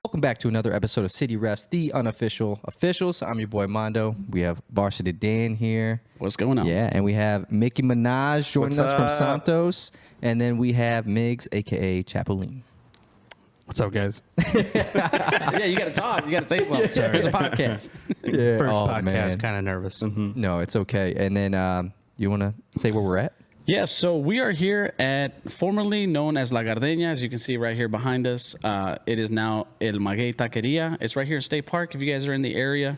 Welcome back to another episode of City Refs, the unofficial officials. I'm your boy Mondo. We have Varsity Dan here. What's going on? Yeah, and we have Mickey Minaj joining us from Santos. And then we have Miggs, a.k.a. Chapulin. What's up, guys? Yeah, you got to talk. You got to say something. It's a podcast. Yeah. First podcast, kind of nervous. No, it's okay. And then you want to say where we're at? Yeah, so we are here at formerly known as La Gardenia, as you can see right here behind us. It is now El Maguey Taqueria. It's right here at State Park. If you guys are in the area,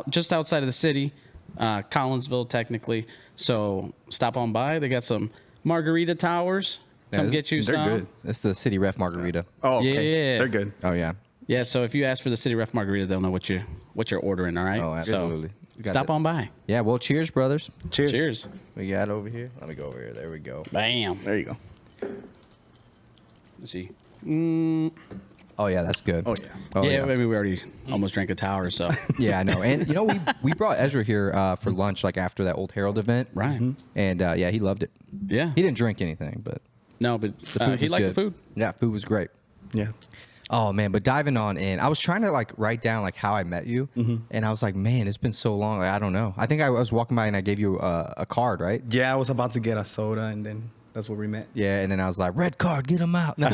just outside of the city, Collinsville technically. So stop on by. They got some margarita towers. Come get you some. They're good. It's the City Ref Margarita. Oh, okay. Yeah. They're good. Oh, yeah. Yeah, so if you ask for the City Ref Margarita, they'll know what you're ordering, all right? Oh, absolutely. So stop on by. Yeah, well, cheers, brothers. Cheers. Cheers. We got over here. Let me go over here. There we go. Bam. There you go. Let's see. Oh, yeah, that's good. Oh, yeah. Oh, yeah, I mean, we already almost drank a tower, so. Yeah, I know. And, you know, we brought Ezra here for lunch, like, after that Old Herald event. Right. And, yeah, he loved it. Yeah. He didn't drink anything, but No, but the food he was liked good. the food. Yeah, food was great. Yeah. Oh, man, but diving on in, I was trying to, like, write down, like, how I met you. And I was like, man, it's been so long. Like, I don't know. I think I was walking by and I gave you a card, right? Yeah, I was about to get a soda, and then that's where we met. Yeah, and then I was like, red card, get him out. No.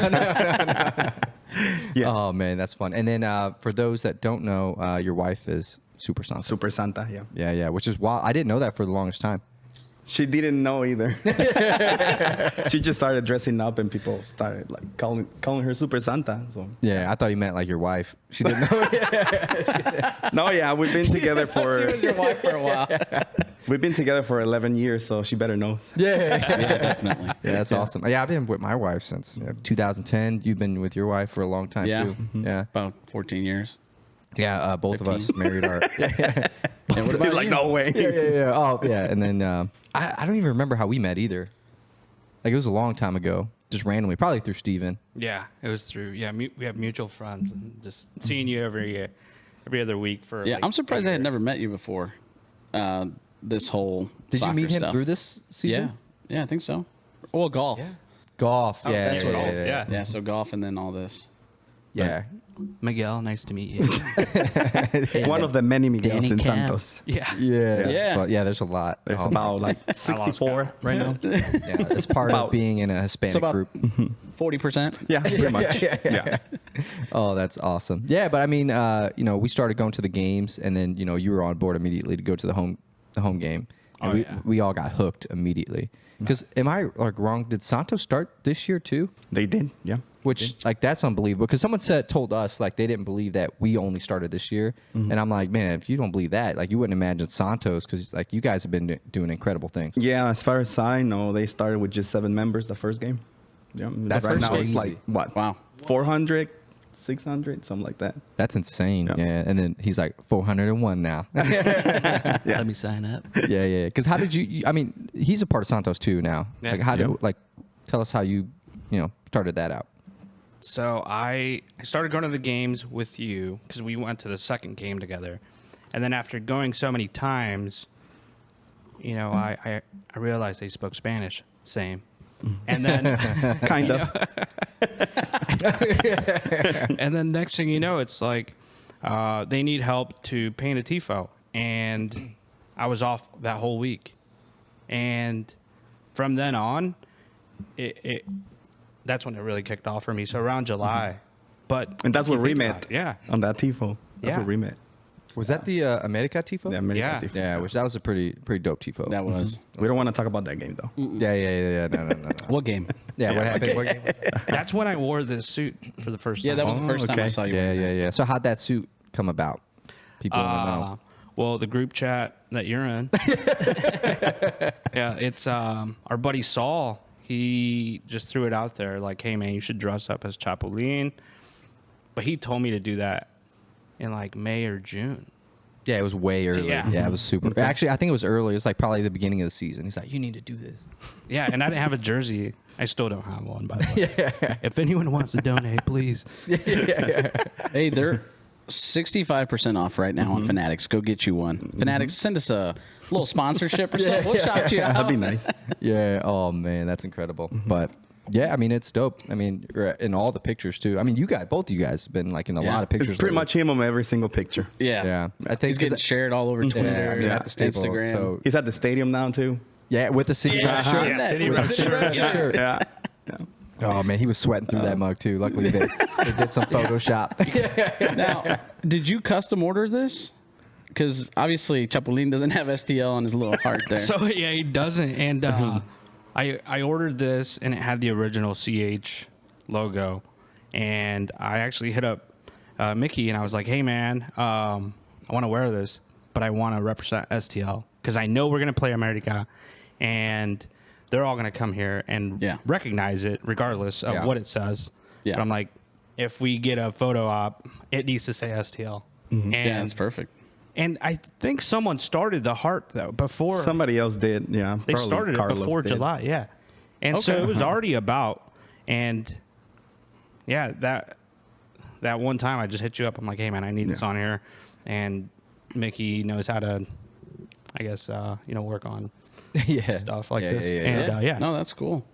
Yeah. Oh, man, that's fun. And then for those that don't know, your wife is Super Santa. Super Santa, yeah. Yeah, yeah, which is wild. I didn't know that for the longest time. She didn't know either. She just started dressing up, and people started like calling her Super Santa. So Yeah, I thought you meant like your wife. She didn't know. no, yeah, we've been together for She was your wife for a while. we've been together for 11 years, so she better know. Yeah, Definitely. yeah, that's awesome. Yeah, I've been with my wife since 2010. You've been with your wife for a long time Yeah. too. Yeah, About 14 years. yeah. Both of us 15. married our. Yeah, And what about He's like, you? no way. yeah. Oh, yeah. And then I don't even remember how we met either. Like it was a long time ago, just randomly, probably through Steven. Yeah, it was through. Yeah, we have mutual friends, and just seeing you every other week for. Yeah, like, I'm surprised a I year. had never met you before. This whole Did you soccer meet him stuff. through this season? Yeah, I think so. Well, golf. Yeah. Golf. Oh, Yeah, that's yeah, what yeah, golf, yeah. Yeah, so golf and then all this. Yeah. Miguel, nice to meet you. One of the many Miguels Danny in Cam. Santos. yeah. Yeah, that's Yeah. fun. Yeah, there's a lot. There's Oh, about like 64 right now. yeah, it's part of about- being in a Hispanic about- group. 40%. Yeah, pretty much. Yeah. Oh, that's awesome. Yeah, but I mean, you know, we started going to the games, and then you know, you were on board immediately to go to the home game, and Oh, yeah. we all got hooked immediately. Because am I like wrong? Did Santos start this year too? They did. Yeah. Which like that's unbelievable. Because someone told us like they didn't believe that we only started this year, and I'm like, man, if you don't believe that, like you wouldn't imagine Santos because like you guys have been doing incredible things. Yeah, as far as I know, they started with just 7 members the first game. Yeah, That's right now crazy. it's like what? Wow. 400, 600, something like that. That's insane. Yeah. Yeah, and then he's like 401 now. Let me sign up. Yeah. Because how did you? I mean, he's a part of Santos too now. Yeah. Like how Yeah. did tell us how you started that out. So I started going to the games with you because we went to the second game together, and then after going so many times, you know, I realized they spoke Spanish. Same. And then Kind of. and then next thing you know, it's like they need help to paint a tifo, and I was off that whole week, and from then on, that's when it really kicked off for me. So around July, but And that's if where you we think met. about it, yeah, On that tifo. That's Yeah. where we met. Was that the America tifo? The American Yeah. tifo. Yeah, which that was a pretty dope tifo. That was. We don't want to talk about that game though. Yeah. No. What game? Yeah, what happened? What game? that's when I wore this suit for the first Yeah, time. that was the Oh, first time I okay. saw you. Yeah. So how'd that suit come about? People want to know. Well, the group chat that you're in. Yeah, it's our buddy Saul. He just threw it out there like, hey, man, you should dress up as Chapulin. But he told me to do that in like May or June. Yeah, it was way early. Yeah. It was super. Actually, I think it was early. It was like probably the beginning of the season. He's like, you need to do this. Yeah, and I didn't have a jersey. I still don't have one, by the way. If anyone wants to donate, please. Hey, they're 65% off right now on Fanatics. Go get you one. Fanatics, send us a little sponsorship or something. We'll shout you out. That'd be nice. Yeah. Oh man, that's incredible. But Yeah, I mean it's dope. I mean, in all the pictures too. I mean, both of you guys have been like in a lot of pictures. It's pretty lately. much him on every single picture. Yeah, I think He's getting shared all over Twitter, I mean, that's a staple. Instagram. So, He's at the stadium now too. yeah, with the city rep shirt. Yeah, City Rep shirt. Shirt. Yeah. Oh man, he was sweating through that mug too. Luckily, they did some Photoshop. Now, did you custom order this? Because obviously Chapulín doesn't have STL on his little heart there. So yeah, he doesn't. And I ordered this, and it had the original CH logo. And I actually hit up Mickey, and I was like, "Hey man, I want to wear this, but I want to represent STL because I know we're gonna play America, and they're all gonna come here and recognize it regardless of what it says." Yeah. But I'm like, if we get a photo op, it needs to say STL. And yeah, that's perfect. And I think someone started the heart though before Somebody else did. Yeah. they probably started it Carlos before did. July. Yeah, and so Okay. it was already about. And yeah, that one time I just hit you up. I'm like, hey man, I need this on here, and Mickey knows how to, I guess, work on yeah, stuff like Yeah, this. yeah, yeah. And yeah, No, that's cool.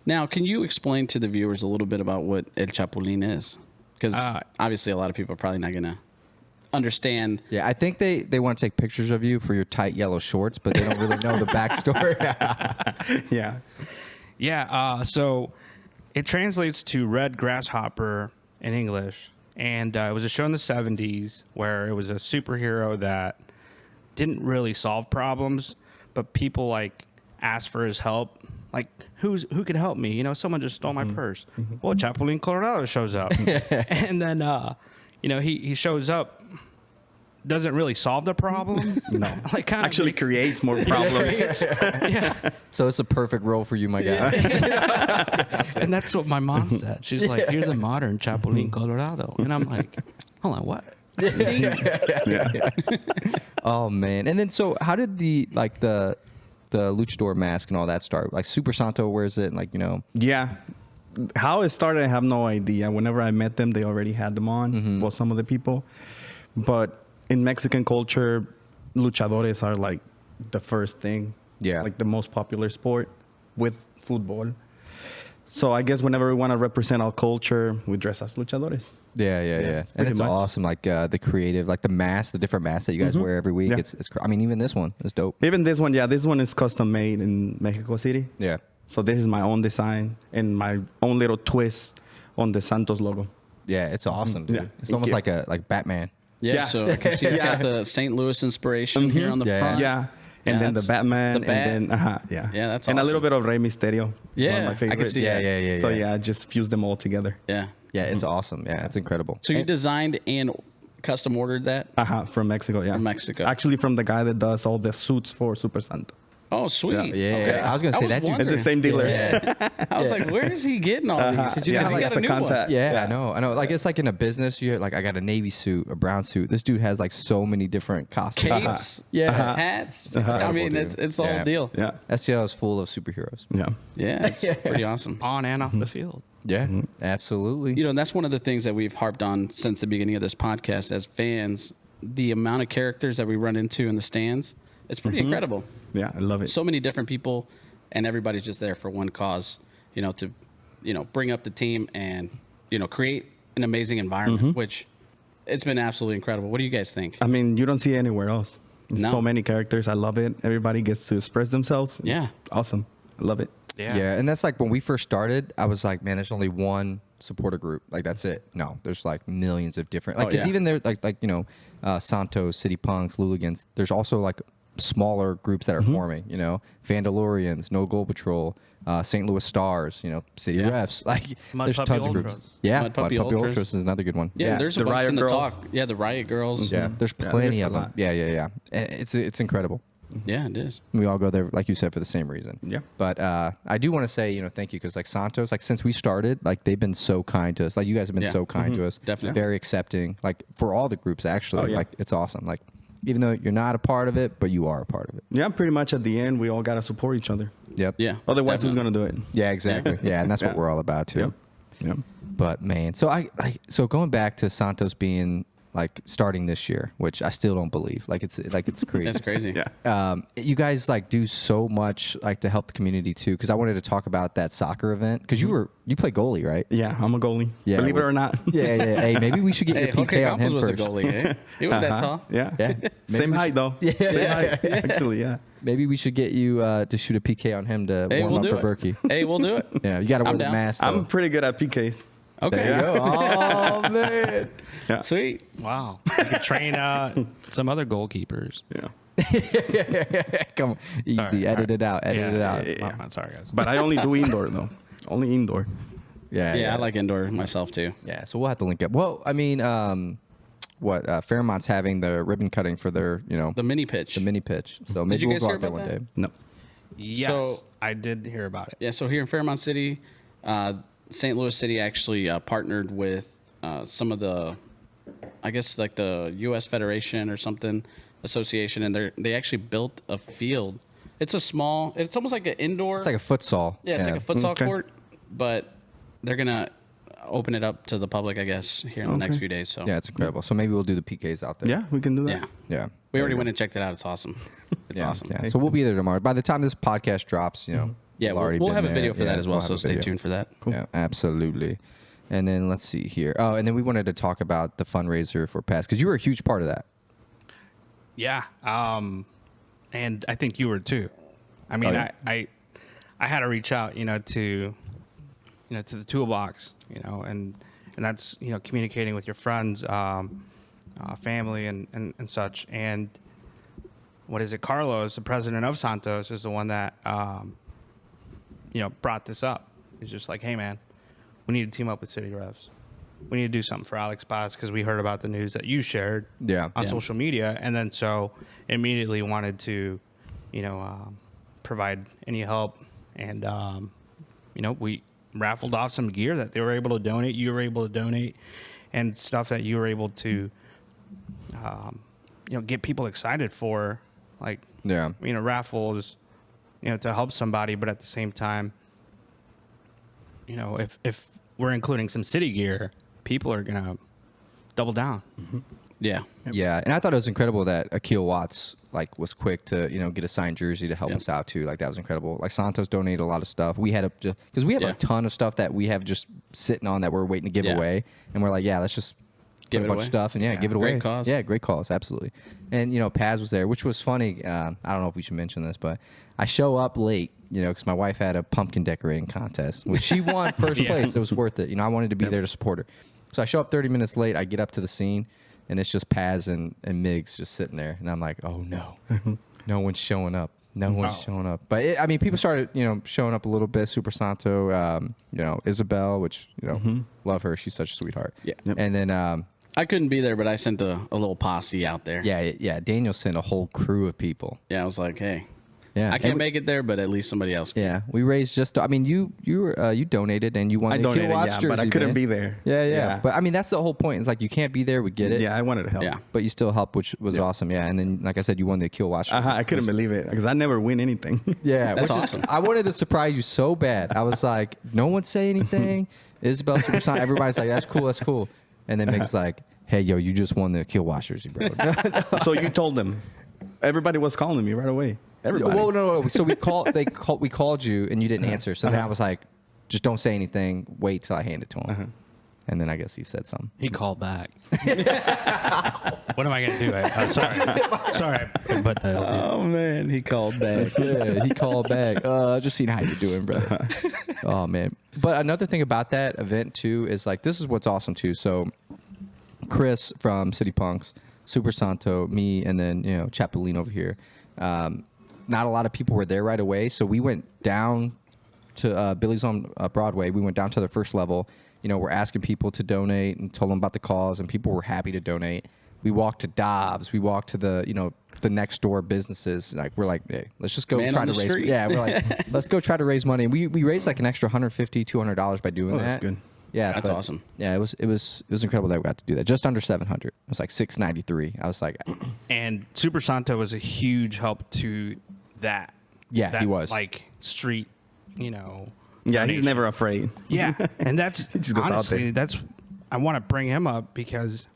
Now, can you explain to the viewers a little bit about what El Chapulín is? Because obviously a lot of people are probably not going to understand. Yeah, I think they want to take pictures of you for your tight yellow shorts, but they don't really know the backstory. Yeah. Yeah, so it translates to red grasshopper in English. And it was a show in the 70s where it was a superhero that didn't really solve problems, but people like asked for his help. Like, who could help me? You know, someone just stole my purse. Well, Chapulín Colorado shows up. And then, he shows up. Doesn't really solve the problem. No. Like kind Actually creates more problems. So it's a perfect role for you, my guy. And that's what my mom said. She's like, "You're the modern Chapulín Colorado," and I'm like, "Hold on, what?" Oh man! And then so how did the luchador mask and all that start? Like Super Santo wears it, and Yeah. How it started, I have no idea. Whenever I met them, they already had them on. Well, some of the people. But in Mexican culture, luchadores are like the first thing. Yeah. Like the most popular sport with football. So I guess whenever we want to represent our culture, we dress as luchadores. Yeah. And pretty it's much. awesome. Like the creative, like the different masks that you guys wear every week. Yeah. I mean, even this one is dope. Even this one, this one is custom made in Mexico City. Yeah. So this is my own design and my own little twist on the Santos logo. Yeah, it's awesome, dude. Yeah. It's Thank almost you. like Batman. Yeah, Yeah. so I can see it's got the St. Louis inspiration here on the Yeah. front. Yeah. And then the that's- Batman. the bat. And then, Yeah, that's And a awesome. little bit of Rey Mysterio. One Yeah, of my I favorites. can see that. Yeah. So I just fused them all together. Yeah. Yeah, it's awesome. Yeah, it's incredible. So you And- designed and custom ordered that? From Mexico, yeah. From Mexico. Actually, from the guy that does all the suits for Super Santo. Oh, sweet. Yeah, Okay. I was gonna say that dude- It's the wondering. same dealer. Yeah. I was like, where is he getting all these? Did you Yeah, guys like got as a a new contact. one? Yeah, I know. Like it's like in a business, you like I got a navy suit, a brown suit. This dude has like so many different costumes. Capes, Yeah. hats. I incredible, mean, dude. it's the Yeah. whole deal. Yeah. STL is full of superheroes. Yeah. Yeah, it's pretty awesome. On and off the field. Yeah, absolutely. You know, that's one of the things that we've harped on since the beginning of this podcast as fans. The amount of characters that we run into in the stands, it's pretty incredible. Yeah, I love it. So many different people, and everybody's just there for one cause, to, bring up the team and, create an amazing environment, which it's been absolutely incredible. What do you guys think? I mean, you don't see it anywhere else. No. So many characters. I love it. Everybody gets to express themselves. It's Yeah. awesome. I love it. Yeah, and that's like when we first started, I was like, man, there's only one supporter group. Like that's it. No, there's like millions of different. Like, because even there, Santos, City Punks, Luligans. There's also like smaller groups that are forming. Vandalorians, No Goal Patrol, St. Louis Stars. City Refs. Like Mud there's Puppy tons of Ultras. groups. Yeah, Mud Puppy Ultras. is another good one. Yeah, there's a the bunch Riot in the Girls. talk. Yeah, the Riot Girls. Yeah, there's Yeah, plenty there's a of them. lot. Yeah. And it's incredible. Yeah, it is. We all go there, like you said, for the same reason. Yeah. But I do want to say, thank you, because like Santos, like since we started, like they've been so kind to us. Like you guys have been Yeah. so kind to us. Definitely. Very accepting. Like for all the groups, actually. Oh, yeah. Like it's awesome. Like even though you're not a part of it, but you are a part of it. Yeah, pretty much at the end, we all got to support each other. Yep. Yeah. Otherwise, who's definitely. going to do it? Yeah, exactly. Yeah, and that's what Yeah. we're all about too. Yeah. But man, so so going back to Santos being like starting this year, which I still don't believe. Like it's crazy. That's crazy. Yeah. You guys like do so much like to help the community too. Because I wanted to talk about that soccer event because you play goalie, right? Yeah, I'm a goalie. Yeah, Believe it or not. Yeah. Hey, maybe we should get Hey, your PK on him was first. a goalie, eh? He was that tall. Yeah. Yeah. Same height though. Yeah. Same height. Actually, yeah. Maybe we should get you to shoot a PK on him to Hey, warm we'll up do for it. Berkey. Hey, we'll do it. Yeah, you got to wear I'm the down. mask. Though. I'm pretty good at PKs. Okay. There you go. Oh man. Yeah. Sweet. Wow. You could train some other goalkeepers. Yeah. Come on, easy. Sorry. Edit it out. Edit it out. Yeah. Oh, sorry, guys. But I only do indoor though. Only indoor. Yeah, I like indoor myself too. Yeah, so we'll have to link up. Well, I mean, Fairmont's having the ribbon cutting for their, The mini pitch. the mini pitch. So maybe you we'll guys go hear out there about one that? day. No. Yes, So- I did hear about it. Yeah, so here in Fairmont City, St. Louis City actually partnered with some of the, I guess like the U.S. Federation or something association, and they actually built a field. It's it's almost like an indoor. It's like a futsal. yeah, it's like a futsal Okay. court, but they're gonna open it up to the public, I guess, here in the next few days. So Yeah, it's incredible. So maybe we'll do the PKs out there. Yeah, we can do that. yeah, Yeah. we There already you went go. and checked it out. It's awesome. It's Yeah, awesome. Yeah. So we'll be there tomorrow. By the time this podcast drops, Yeah, we'll already we'll been have a there. video for Yeah, that as well, we'll so have a stay video. tuned for that. Yeah, absolutely. And then let's see here. Oh, and then we wanted to talk about the fundraiser for PASS because you were a huge part of that. Yeah. And I think you were too. I mean, yeah. I had to reach out, to the toolbox, and that's, communicating with your friends, family and such. And what is it? Carlos, the president of Santos, is the one that, brought this up. He's just like, hey man, we need to team up with City Refs. We need to do something for Alex Paz because we heard about the news that you shared Yeah. on Yeah. social media, and then so immediately wanted to, provide any help, and we raffled off some gear that they were able to donate. You were able to donate, and stuff that you were able to, get people excited for, like Yeah. raffles, to help somebody, but at the same time, if we're including some city gear, people are gonna double down. Yeah. Yeah, and I thought it was incredible that Akil Watts was quick to get a signed jersey to help Yep. us out too. Like that was incredible. Like Santos donated a lot of stuff. We had because we have Yeah. a ton of stuff that we have just sitting on that we're waiting to give Yeah. away, and we're like, yeah, let's just Give put a it bunch away. of stuff and give it away. Great cause. Yeah, great cause, absolutely. And Paz was there, which was funny. I don't know if we should mention this, but I show up late. Because my wife had a pumpkin decorating contest, which she won first place. It was worth it. I wanted to be there to support her. So I show up 30 minutes late. I get up to the scene, and it's just Paz and Miggs just sitting there. And I'm like, oh, no. No one's showing up. No one's showing up. But, people started, showing up a little bit. Super Santo, Isabel, which, love her. She's such a sweetheart. Yeah. Yep. And then, I couldn't be there, but I sent a little posse out there. yeah, Daniel sent a whole crew of people. Yeah, I was like, hey, Yeah. I And can't we- make it there, but at least somebody else can. Yeah, we raised just. you were you donated and you won I the donated, Kilowatts yeah, jersey, but I couldn't man. be there. Yeah. But that's the whole point. It's like you can't be there. We get it. Yeah, I wanted to help. Yeah. But you still helped, which was awesome. Yeah. And then, like I said, you won the Kilowatts. I couldn't believe it because I never win anything. Yeah, That's which is- awesome. I wanted to surprise you so bad. I was like, no one say anything. Isabel Supersonic. Everybody's like, that's cool. And then Mick's like, hey, yo, you just won the Kilowatts jersey, bro. So you told them. Everybody was calling me right away. Everybody. Well, no. So we called you and you didn't answer. So then I was like, just don't say anything. Wait till I hand it to him. And then I guess he said something. He called back. What am I gonna do? Sorry, but Oh, man, he called back. Yeah, he called back. Just seeing how you doing, brother. Oh man. But another thing about that event too is this is what's awesome too. So Chris from City Punks, Super Santo, me, and then Chapolin over here. Not a lot of people were there right away, so we went down to Billy's on Broadway. We went down to the first level. We're asking people to donate and told them about the cause, and people were happy to donate. We walked to Dobbs. We walked to the the next door businesses. We're like, hey, let's just go Man try on to the raise. street. Yeah, we're like, let's go try to raise money. We raised an extra $150, $200 by doing that. that's good. Yeah, That's but, awesome. Yeah, it was incredible that we got to do that. Just under 700. It was like 693. I was like, and Super Santo was a huge help to that. Yeah, that, he was. Street, Yeah, he's donation. never afraid. Yeah, and that's just goes out honestly there. that's I want to bring him up because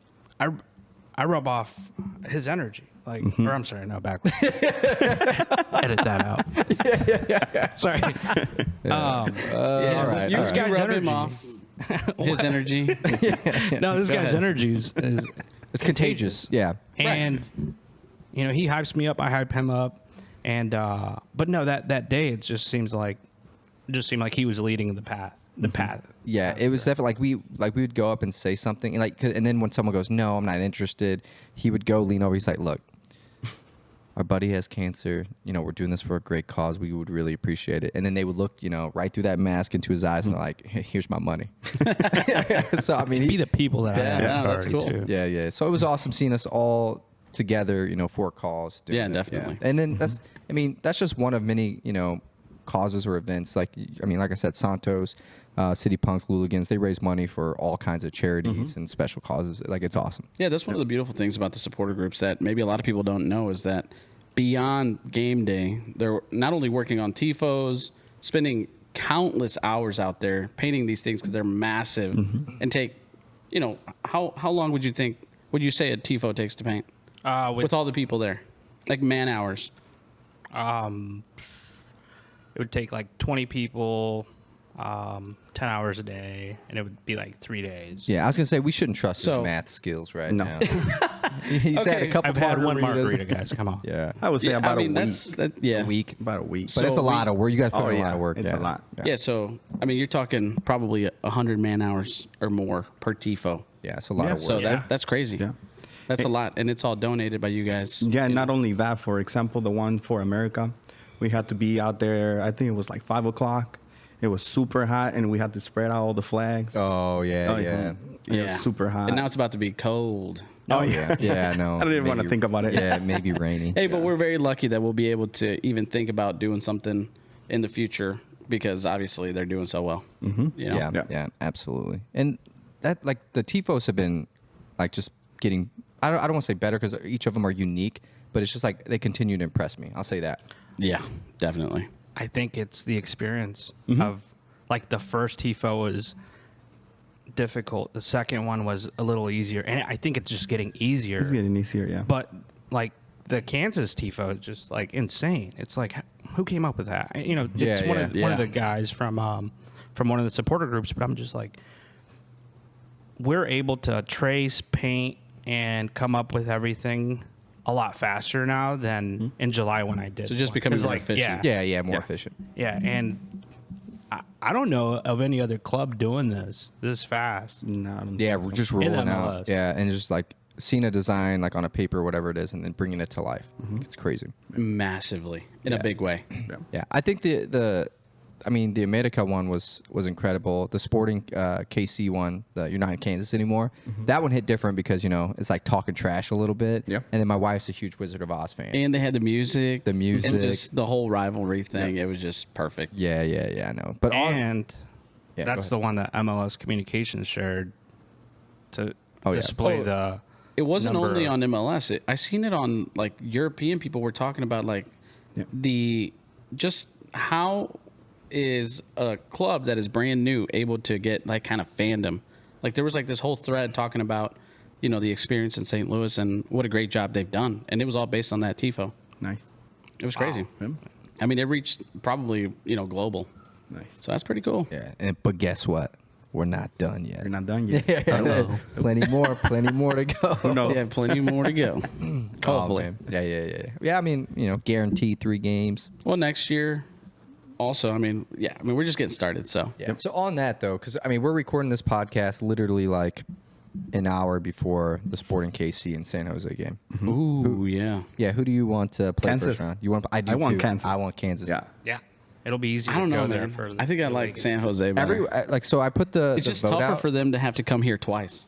I rub off his energy. Like, or I'm sorry, no, backwards. Edit that out. Sorry. All right, this guy's rub him energy. off. His energy. No, this guy's ahead. energy is It's contagious. Yeah. and you know, he hypes me up, I hype him up, and but no, that day it just seemed like he was leading the path. The path. Yeah, it was definitely we would go up and say something, and and then when someone goes, "No, I'm not interested," he would go lean over. He's like, "Look, our buddy has cancer. You know, we're doing this for a great cause. We would really appreciate it." And then they would look, right through that mask into his eyes, and they're like, hey, "Here's my money." So I mean, Be the people that Yeah, I am. no, that's Sorry, cool. too. yeah. So it was awesome seeing us all together, for a cause. doing Yeah, it. definitely. And then that's just one of many, causes or events. Like I said, Santos, City Punks, Luligans, they raise money for all kinds of charities and special causes. Like, it's awesome. Yeah, that's one of the beautiful things about the supporter groups that maybe a lot of people don't know is that beyond game day, they're not only working on tifos, spending countless hours out there painting these things because they're massive and take, how long would you say a tifo takes to paint with all the people there, like man hours? It would take like 20 people, 10 hours a day, and it would be like 3 days. Yeah, I was gonna say we shouldn't trust So- his math skills right No. now. He's had a Okay. couple. I've had one margaritas. margarita, guys. Come on. Yeah, I would say about a week. Yeah. a week. About a week. But it's a lot of work. You guys put in a lot of work. It's yeah. a lot. Yeah, so you're talking probably 100 man hours or more per tifo. Yeah, it's a lot of work. So Yeah. that's crazy. Yeah. That's a lot, and it's all donated by you guys. Yeah, and not only that, for example, the one for America, we had to be out there, I think it was like 5 o'clock. It was super hot, and we had to spread out all the flags. Oh yeah, Oh, yeah. It was super hot. And now it's about to be cold. oh, yeah. Yeah, I know. I don't even want to think about it. Yeah, maybe rainy. Hey, but we're very lucky that we'll be able to even think about doing something in the future because obviously they're doing so well. Mm-hmm. Yeah, yeah, absolutely. And that, like, the tifos have been, like, just getting. I don't want to say better because each of them are unique, but it's just like they continue to impress me. I'll say that. Yeah, definitely. I think it's the experience of, like, the first tifo was difficult. The second one was a little easier, and I think it's just getting easier. It's getting easier, yeah. But like the Kansas tifo is just like insane. It's like, who came up with that? It's one of the guys from one of the supporter groups. But I'm just like, we're able to trace, paint, and come up with everything a lot faster now than in July when I did. So just one. becoming 'Cause, more efficient. Yeah, more efficient. Yeah, and I don't know of any other club doing this fast. No, I don't Yeah, think we're so. just In rolling MLS. out. Yeah, and just like seeing a design like on a paper, whatever it is, and then bringing it to life. It's crazy. Massively in a big way. Yeah, I think the America one was incredible. The Sporting KC one, you're not in Kansas anymore. That one hit different because it's like talking trash a little bit. Yeah. And then my wife's a huge Wizard of Oz fan. And they had the music. The music. And just the whole rivalry thing. It was just perfect. Yeah, I know. But And Yeah, that's go the one that MLS Communications shared to Oh, yeah. display Oh, the. It wasn't number only of- on MLS. I seen it on like European people were talking about like the just how is a club that is brand new able to get like kind of fandom. Like there was like this whole thread talking about the experience in St. Louis and what a great job they've done, and it was all based on that tifo. Nice. It was crazy. Yeah. I mean, it reached probably global, Nice. so that's pretty cool. yeah, but guess what? We're not done yet. You're not done yet. plenty more to go. Who knows? Yeah, plenty more to go. Oh, Hopefully. man. Yeah. Yeah, I mean, guaranteed 3 games. Well, next year. Also, we're just getting started. So Yeah. So on that though, because we're recording this podcast literally like an hour before the Sporting KC and San Jose game. ooh, yeah. Yeah. Who do you want to play Kansas. first round? You want? I want too. Kansas. I want Kansas. Yeah. Yeah, it'll be easy. I don't to know, go there man. for I think I the like league. San Jose better. So I put the It's the just vote tougher out. for them to have to come here twice,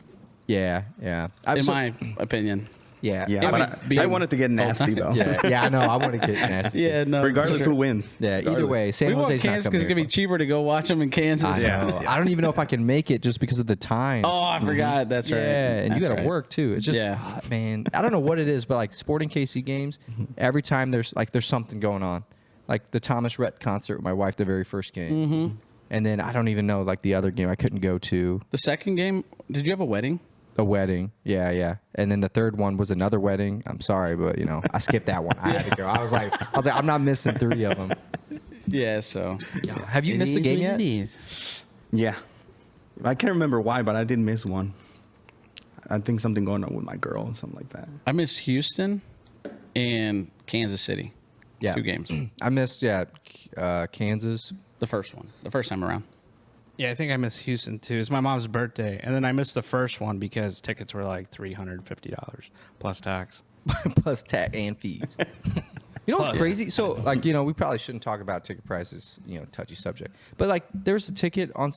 Yeah. in So- my opinion. yeah. Yeah, might but be I in- wanted to get nasty, though. Yeah. I know. I want to get nasty. too. no. Regardless who wins. Yeah. Either way, San we want Jose's not Kansas coming because it's gonna here. be cheaper to go watch them in Kansas. I know. I don't even know if I can make it just because of the time. Oh, I forgot. That's right. Yeah, and you That's got to right. work too. It's just, Yeah. man, I don't know what it is, but like Sporting KC games, every time there's something going on. Like the Thomas Rhett concert with my wife, the very first game. And then I don't even know, like the other game I couldn't go to. The second game, did you have a wedding? A wedding. Yeah. And then the third one was another wedding. I'm sorry, but I skipped that one. I had to go. I was like, I'm not missing 3 of them. Yeah. So Have you missed a game yet? Yeah. I can't remember why, but I did miss one. I think something going on with my girl or something like that. I missed Houston and Kansas City. Yeah. 2 games. I missed Kansas. The first time around. Yeah, I think I missed Houston too. It's my mom's birthday, and then I missed the first one because tickets were like $350 plus tax. Plus tax and fees. You know what's crazy? So, we probably shouldn't talk about ticket prices, touchy subject. But there's a ticket on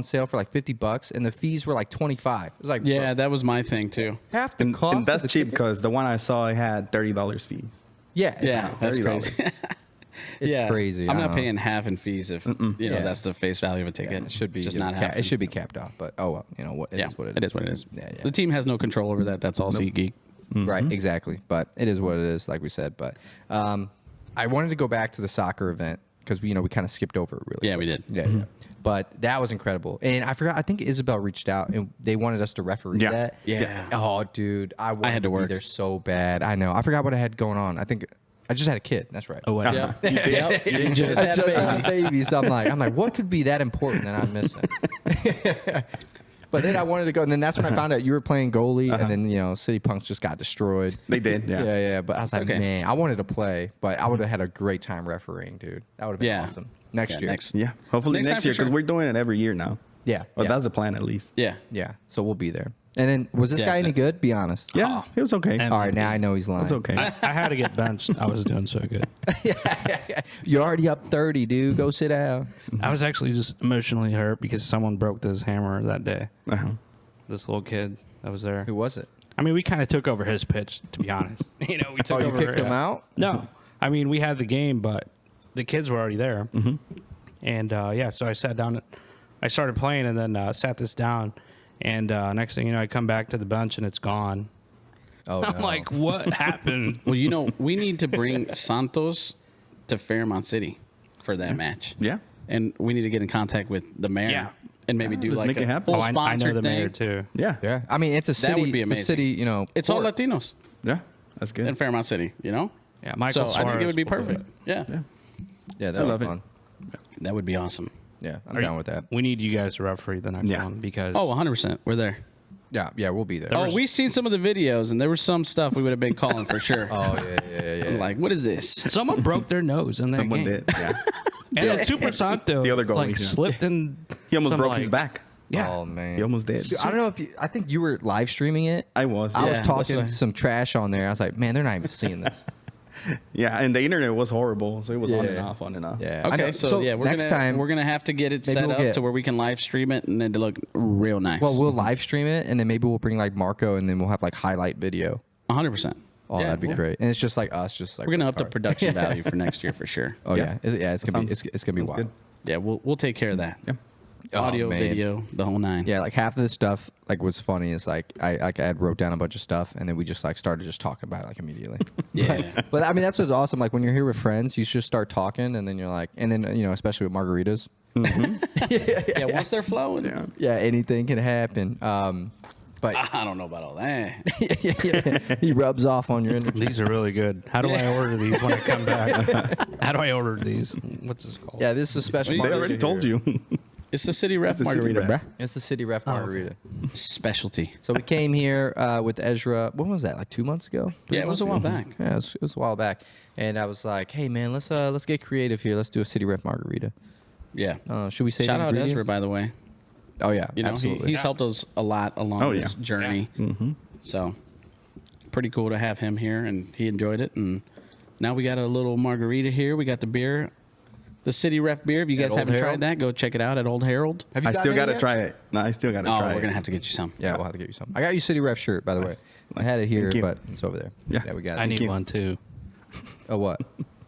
sale for like $50, and the fees were like $25. It was like, Yeah, bro, that was my thing too. half the And, cost. and that's of the cheap ticket. because the one I saw I had $30 fees. Yeah, That's $30. crazy. it's crazy. I'm I not don't know. paying half in fees if Yeah. that's the face value of a ticket. It should be just not it happening. should be capped off. But oh well, what it is what it is. It is what it is. Yeah. The team has no control over that. That's all SeatGeek. Right, exactly. But it is what it is, like we said. But I wanted to go back to the soccer event because we kind of skipped over it really. Yeah, quick. we did. Yeah. But that was incredible. And I forgot. I think Isabel reached out and they wanted us to referee Yeah. that. Yeah. Oh, dude, I wanted had to be work. there so bad. I know. I forgot what I had going on. I think I just had a kid. That's right. Oh, what? Yeah. Yep. You just I had a just had a baby. baby, so I'm like, what could be that important that I'm missing? But then I wanted to go, and then that's when I found out you were playing goalie, and then City Punks just got destroyed. They did, yeah. Yeah. But I was like, Okay. man, I wanted to play, but I would have had a great time refereeing, dude. That would have been Yeah. awesome. Next year. Yeah. Hopefully Next time next for year because sure. we're doing it every year now. Yeah. Well, yeah. that's the plan at least. Yeah. Yeah. So we'll be there. And then, was this guy any good? Be honest. Yeah, it was okay. And- All right, now I know he's lying. It's okay. I had to get benched. I was doing so good. You're already up 30, dude. Go sit down. I was actually just emotionally hurt because someone broke this hammer that day. Uh-huh. This little kid that was there. Who was it? I mean, we kind of took over his pitch, to be honest. We took Oh, you over. kicked him out? No, I mean we had the game, but the kids were already there. Mm-hmm. And so I sat down. I started playing, and then sat this down. And next thing you know, I come back to the bench, and it's gone. Oh, I'm no. like, what happened? Well, we need to bring Santos to Fairmont City for that match. Yeah. And we need to get in contact with the mayor Yeah. and maybe do let's like make it a happen. full Oh, I know sponsored the thing. mayor too. Yeah. Yeah. I mean, it's a city. would be It's a amazing. city, It's all port. Latinos Yeah. That's good. in Fairmont City, Yeah, Michael So I think it Suarez would be will do perfect. it. Yeah. Yeah, I that love was it. fun. That would be awesome. Yeah, I'm Are down you- with that. We need you guys to referee the next Yeah. one because Oh, 100%. We're there. Yeah, we'll be there. Oh, we've seen some of the videos, and there was some stuff we would have been calling for sure. Oh, yeah. Like, what is this? someone broke their nose in that Someone game. did. Yeah. And then Super Santo, The other goalie, like yeah. slipped and He almost broke his back. Yeah. Oh, man. He almost did. Dude, I don't know if I think you were live streaming it. I was. I was Yeah, talking that's what I- some trash on there. I was like, man, they're not even seeing this. Yeah, and the internet was horrible, so it was on and Yeah. off, on and off. Yeah. I Okay, know. so yeah, next time we're gonna have to get it maybe set we'll up get- to where we can live stream it and then to look real nice. Well, we'll live stream it, and then maybe we'll bring like Marco, and then we'll have like highlight video. 100%. Oh, that'd be great. And it's just like us, just like We're gonna up the apart. production value for next year for sure. Oh yeah, it's gonna be it's gonna be wild. good. Yeah, we'll take care of that. Yeah. Audio, Oh, man. video, the whole nine. Yeah, like half of this stuff like was funny. Is like I had wrote down a bunch of stuff, and then we just like started just talking about it like immediately. Yeah. But I mean, that's what's awesome. Like when you're here with friends, you just start talking, and then you're like, and then especially with margaritas. Yeah, once they're flowing. Yeah. Yeah, anything can happen. But I don't know about all that. he rubs off on your energy. These are really good. How do I order these when I come back? How do I order these? What's this called? Yeah, this is a special. They They margarita already told here. you. It's the city ref It's the city margarita, ref. bruh. It's the city ref margarita. Specialty. So we came here with Ezra. When was that? Like 2 months ago? Yeah, it was a while back. Yeah, it was a while back. And I was like, hey man, let's get creative here. Let's do a city ref margarita. Yeah. Should we say Shout the out Ezra, ingredients? by the way. Oh yeah, You know, absolutely. he's helped us a lot along Oh, this yeah. journey. So pretty cool to have him here, and he enjoyed it. And now we got a little margarita here. We got the beer, the City Ref beer. If you guys Old haven't Herald? tried that, go check it out at Old Herald. Have you I gotten still it got to yet? try it. No, I still got to Oh, try it. we're gonna have to get you some. Yeah, we'll have to get you some. I got you city ref shirt, by the way. Nice. I had it here, Thank you. but it's over there. Yeah. we got it. I need you. one too. Oh, what?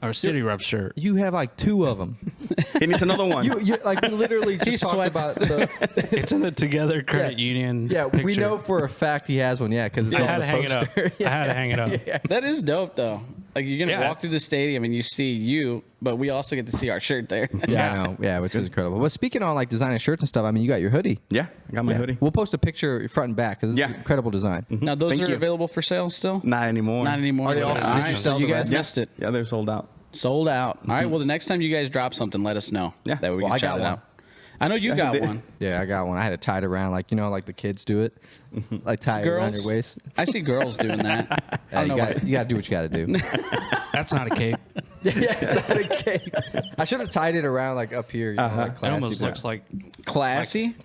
Our city ref shirt. You have like 2 of them. He needs another one. you like we literally just talked sweats. about the. It's in the Together Credit Union. Yeah, we picture. know for a fact he has one. Yeah, because it's I on had the to hang it up. poster. I had to hang it up. That is dope, though. Like you're gonna walk through the stadium and you see you, but we also get to see our shirt there. Yeah, I know. Yeah, which is incredible. But speaking on like designing shirts and stuff, I mean, you got your hoodie. Yeah, I got my hoodie. We'll post a picture front and back because it's an incredible design. Now those Thank are you. available for sale still? Not anymore. Not anymore. Are they all- All did you so sell you the guys rest? missed it. Yeah, they're sold out. Sold out. All right. Well, the next time you guys drop something, let us know. Yeah. That way we Well, can I shout got it one. out. I know you got one. Yeah, I got one. I had it tied around like like the kids do it, like tie it around Girls, your waist. I see girls doing that. I don't know why. You got to do what you got to do. That's not a cape. Yeah, it's not a cape. I should have tied it around like up here. Like It classy, almost but- looks like Classy.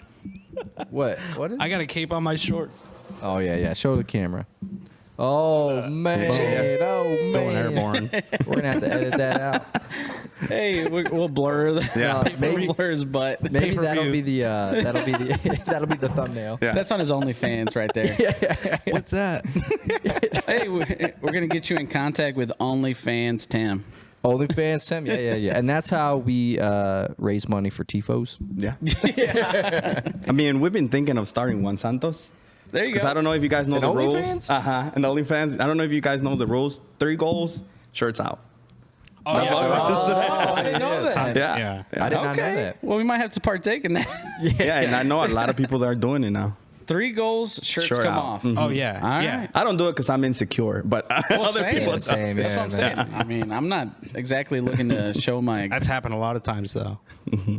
What? What? Is I got a cape on my shorts. Oh yeah. Show the camera. Oh man. Oh Going man. airborne. We're gonna have to edit that out. Hey, we'll blur the maybe- we'll blur his butt. Maybe that'll Pay-per-view. be the that'll be the thumbnail. Yeah. That's on his OnlyFans right there. What's that? Hey, we're gonna get you in contact with OnlyFans Tim. OnlyFans, Tim. Yeah. And that's how we raise money for tifos. Yeah. I mean, we've been thinking of starting one, Santos. There you Because go. I don't know if you guys know And the rules. OnlyFans? And OnlyFans. I don't know if you guys know the rules. 3 goals, shirts out. Oh, yeah. Oh, I didn't know that. Yeah. I did not know Okay. that. Well, we might have to partake in that. Yeah, and I know a lot of people that are doing it now. 3 goals, shirts Shirt come out. off. Oh, yeah. All yeah. right. I don't do it because I'm insecure, but Well, other same. people. Yeah, same, That's what I'm saying. man. I mean, I'm not exactly looking to show my. That's happened a lot of times, though.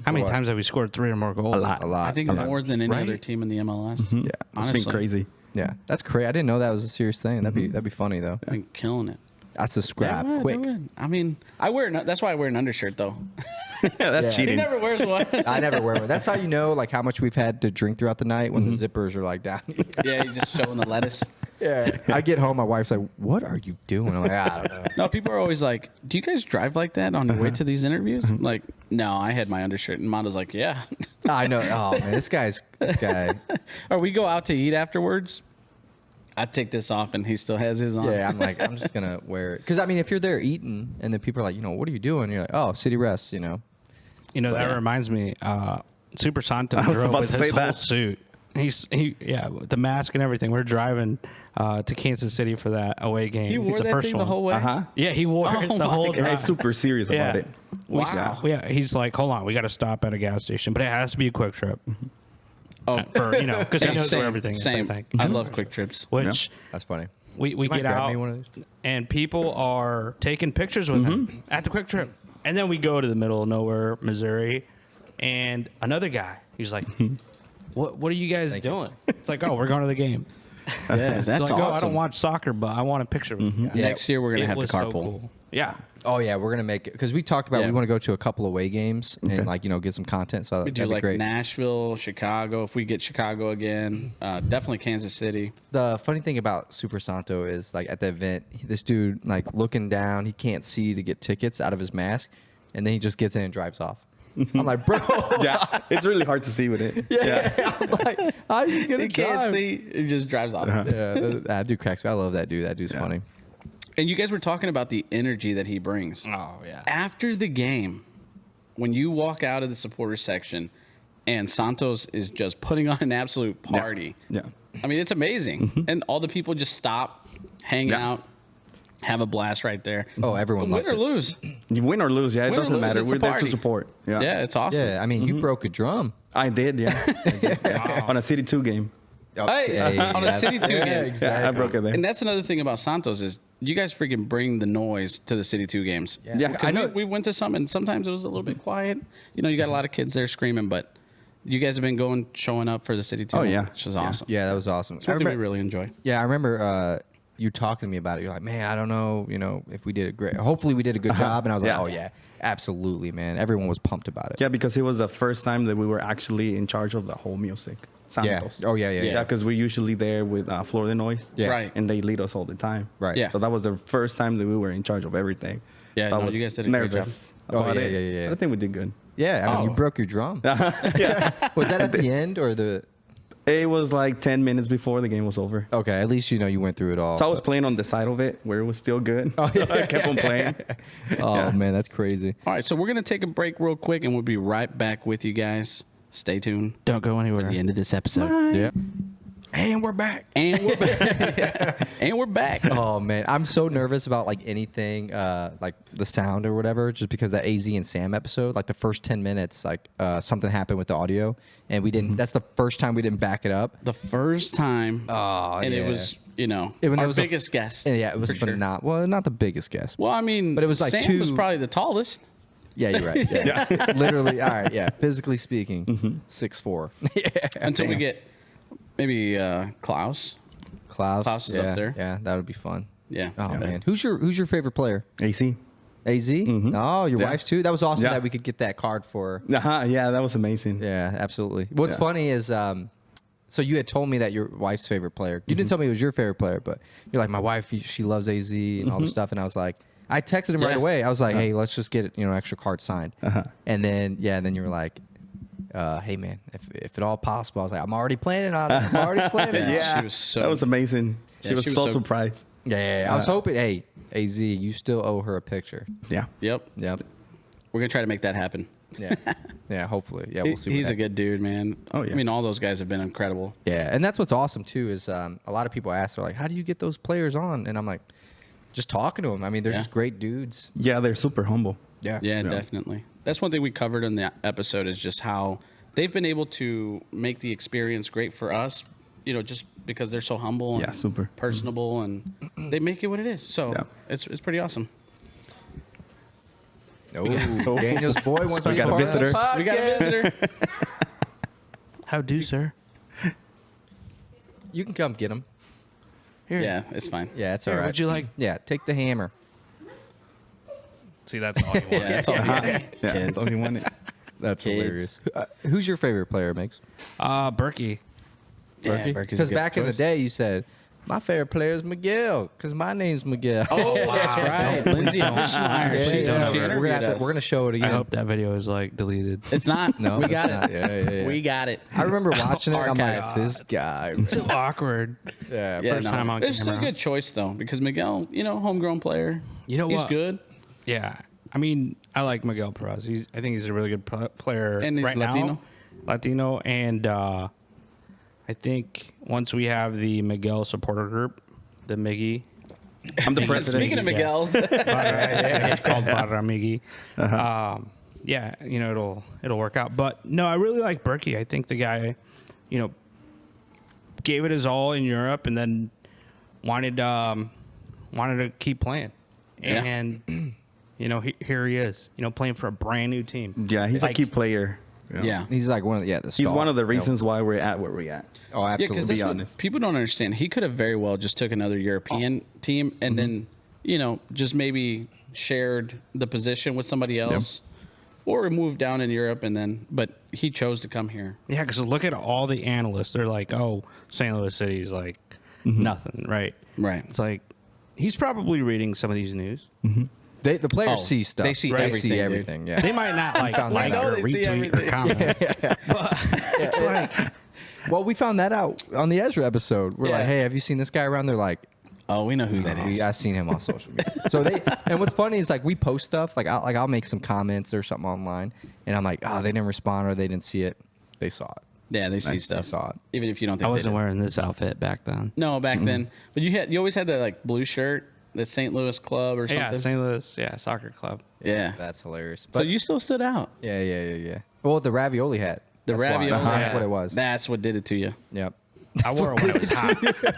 How many What? times have we scored 3 or more goals? A lot. A lot. I think a lot. more than any Right? other team in the MLS. Yeah. It's Honestly, been crazy. Yeah. That's crazy. I didn't know that was a serious thing. That'd be funny though. Been killing it. That's a scrap. Yeah, Quick. I mean, that's why I wear an undershirt though. Yeah, that's Yeah. He cheating. never wears one. I never wear one. That's how you know like how much we've had to drink throughout the night when the zippers are like down. Yeah, he's just showing the lettuce. Yeah. I get home, my wife's like, "What are you doing?" I'm like, I don't know. No, people are always like, "Do you guys drive like that on your way to these interviews?" I'm like, no, I had my undershirt, and Mondo's like, "Yeah." I know. Oh man, this guy. Or we go out to eat afterwards. I take this off, and he still has his on. Yeah, I'm like, I'm just gonna wear it because I mean, if you're there eating and then people are like, what are you doing? You're like, oh, city rest, You know, that Yeah. reminds me. Super Santo was drove about with to his say whole that. suit. With the mask and everything. We're driving to Kansas City for that away game. He wore the that first thing one. the whole way. Yeah, he wore Oh it my the whole God. Yeah, drive. he's super serious about it. Wow. Yeah, he's like, hold on, we got to stop at a gas station, but it has to be a quick trip. Oh, Or, because he knows same, where everything is, I same. think. I love quick trips. Which That's funny. we might get grab out me one of these. and people are taking pictures with him at the quick trip. And then we go to the middle of nowhere, Missouri, and another guy, he's like, what are you guys doing? It's like, oh, we're going to the game. Yeah, It's that's like, awesome. oh, I don't watch soccer, but I want a picture with you. Yeah. Next year we're gonna It have to was so carpool. cool. Yeah. Oh yeah, we're gonna make it because we talked about Yeah. we want to go to a couple away games and like get some content. So We do that'd be like great. Nashville, Chicago. If we get Chicago again, definitely Kansas City. The funny thing about Super Santo is like at the event, this dude like looking down, he can't see to get tickets out of his mask, and then he just gets in and drives off. I'm like, bro, Yeah, it's really hard to see with it. I'm like, how you gonna He can't see. He just drives off. Yeah, that dude cracks me. I love that dude. That dude's funny. And you guys were talking about the energy that he brings. Oh, yeah. After the game, when you walk out of the supporter section and Santos is just putting on an absolute party. Yeah. I mean, it's amazing. And all the people just stop, hang Yeah. out, have a blast right there. Oh, everyone Win loves or it. lose. You win or lose, yeah, it Win or doesn't lose, matter. it's a We're there to party. support. Yeah. Yeah, it's awesome. Yeah, I mean, you broke a drum. I did, yeah. On a City 2 game. Oh, Hey, on a City 2 game. exactly. Yeah, I broke it there. And that's another thing about Santos is you guys freaking bring the noise to the City 2 games. Yeah. I know. We went to some, and sometimes it was a little bit quiet. You got a lot of kids there screaming, but you guys have been showing up for the City 2. Oh, yeah. Which is awesome. Yeah, that was awesome. It's something we really enjoy. Yeah, I remember you talking to me about it. You're like, man, I don't know, if we did a great. Hopefully, we did a good job. And I was like, Yeah. oh yeah, absolutely, man. Everyone was pumped about it. Yeah, because it was the first time that we were actually in charge of the whole music. Yeah. Santos. Oh yeah. Yeah, because we're usually there with Florida Noise. Yeah. Right. And they lead us all the time. Right. Yeah. So that was the first time that we were in charge of everything. Yeah, So I no, was you guys did a great nervous Oh, about yeah, it. yeah, yeah. But I think we did good. Yeah, I mean, you Oh. broke your drum. Yeah. Was that at the end or the? It was like 10 minutes before the game was over. Okay, at least you went through it all. So I was playing on the side of it where it was still good. Oh, yeah. I kept on playing. Oh man, that's crazy. All right, so we're going to take a break real quick, and we'll be right back with you guys. Stay tuned Don't go for anywhere. the end of this episode. Yeah. And we're back. And we're back. And we're back. Oh man, I'm so nervous about like anything, like the sound or whatever, just because that AZ and Sam episode, like the first 10 minutes, like something happened with the audio, and we didn't. That's the first time we didn't back it up. The first time. Oh, and yeah. it was, When our it was biggest guest. Yeah, it was for sure. well, not the biggest guest. Well, I mean, But it was like Sam two- was probably the tallest. Yeah, you're right. Yeah. Literally, all right. Yeah, physically speaking, 6'4". Yeah. Until we get maybe Klaus. Klaus is yeah, up there. Yeah, that would be fun. Yeah. Oh man, who's your favorite player? AC. AZ? Oh, your Yeah. wife's too. That was awesome Yeah. that we could get that card for. Yeah, that was amazing. Yeah, absolutely. What's Yeah. funny is, so you had told me that your wife's favorite player. You didn't tell me it was your favorite player, but you're like, my wife, she loves AZ and all this stuff, and I was like, I texted him right Yeah. away. I was like, hey, let's just get extra card signed, and then you were like, hey man, if at all possible, I was like, I'm already planning on it. I'm already planning. Yeah. She was so- that was amazing. Yeah, She was so surprised. Yeah. I was hoping, hey, AZ, you still owe her a picture. Yeah. Yep. Yep. We're going to try to make that happen. Yeah. Yeah. Hopefully. Yeah. We'll see. He's what a good dude, man. Oh, yeah. I mean, all those guys have been incredible. Yeah, and that's what's awesome too is a lot of people ask, they're like, how do you get those players on? And I'm like, just talking to them. I mean, they're Yeah. just great dudes. Yeah, they're super humble. Yeah. Yeah, definitely. That's one thing we covered in the episode is just how they've been able to make the experience great for us, just because they're so humble and Yeah, super. personable, and they make it what it is. So Yeah. it's pretty awesome. Oh, Daniel's boy wants to We be got a part of the visitor. We got a podcast. visitor. How do, sir? You can come get him. Here. Yeah, it's fine. Yeah, it's Here, all right. would you like- Yeah, take the hammer. See, that's all you want. Yeah, that's all we got. Yeah, Kids. that's all you wanted. That's Kids. hilarious. Who's your favorite player, Mix? Berkey. Yeah, Berkey's a Because good back in the choice. day, you said, my favorite player is Miguel, because my name's Miguel. Oh, that's right. Lindsay Hirschmeyer. Yeah, She yeah, she we're interviewed gonna us. we're gonna show it I again. hope that video is like deleted. It's not. No, we it's got not. it. Yeah. We got it. I remember watching it. I'm like, Archived. this guy. so awkward. Yeah, Yeah, First time on it's camera. a good choice though, because Miguel, homegrown player. You know he's what? good. Yeah, I mean, I like Miguel Perez. I think he's a really good player And he's right Latino. Latino, and I think once we have the Miguel supporter group, the Miggy, I'm the president. Speaking of Miguel's, it's called Barra Miggy. Yeah, it'll work out. But no, I really like Berkey. I think the guy, gave it his all in Europe, and then wanted to keep playing. Yeah. And here he is, playing for a brand new team. Yeah, he's a Like- key player. yeah. He's like one of the He's one of the reasons why we're at where we're at. Oh, Yeah, absolutely. because be that's what honest. people don't understand. He could have very well just took another European team and then, just maybe shared the position with somebody else, or moved down in Europe but he chose to come here. Yeah, because look at all the analysts. They're like, oh, St. Louis City is like nothing, right? Right. It's like he's probably reading some of these news. The players Oh, see stuff. they see everything, dude. Yeah. They might not like found that or out. They see retweet or everything. comment. It's like, well, we found that out on the Ezra episode. We're Yeah. like, hey, have you seen this guy around? They're like, Oh, we know who that is. I've seen him on social media. So and what's funny is like we post stuff, I'll make some comments or something online, and I'm like, they didn't respond or they didn't see it. They saw it. Yeah, they see They stuff. saw it. Even if you don't think I they wasn't did. wearing this outfit back then. No, back then. But you always had that like blue shirt, that St. Louis club or something. Yeah, St. Louis, soccer club. Yeah. That's hilarious. So But you still stood out. yeah. Well, the ravioli hat. The That's why. ravioli. That's what it was. That's what did it to you. Yep. I wore it when it was hot.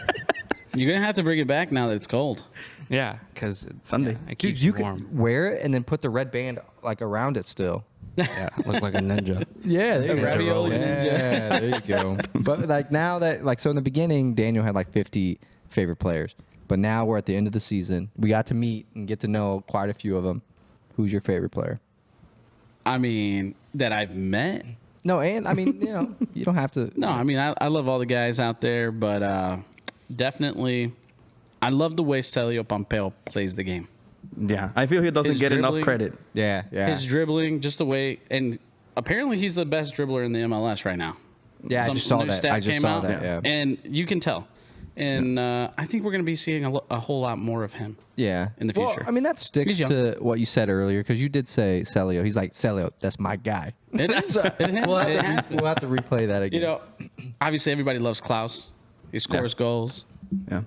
You're gonna have to bring it back now that it's cold. Yeah, because Sunday. it Dude, keeps you you warm. could wear it and then put the red band like around it still. Yeah, look like a ninja. Yeah, there A you go. ravioli ninja. Yeah, there you go. But like now that so in the beginning, Daniel had like 50 favorite players. But now we're at the end of the season. We got to meet and get to know quite a few of them. Who's your favorite player? I mean, that I've met. No, and I mean, you don't have to. No, I mean, I love all the guys out there, but definitely, I love the way Celio Pompeo plays the game. Yeah, I feel he doesn't His get enough dribbling- credit. Yeah. His dribbling, just the way, and apparently he's the best dribbler in the MLS right now. Yeah, I Some just saw new that. stat I just came saw out, that. Yeah. and you can tell. And I think we're going to be seeing a whole lot more of him. Yeah. in the Well, future. I mean, that sticks He's young. to what you said earlier because you did say Celio. He's like, Celio, that's my guy. It is. It has, We'll it has have, to, we'll have to replay that again. obviously everybody loves Klaus. He scores goals. Yeah.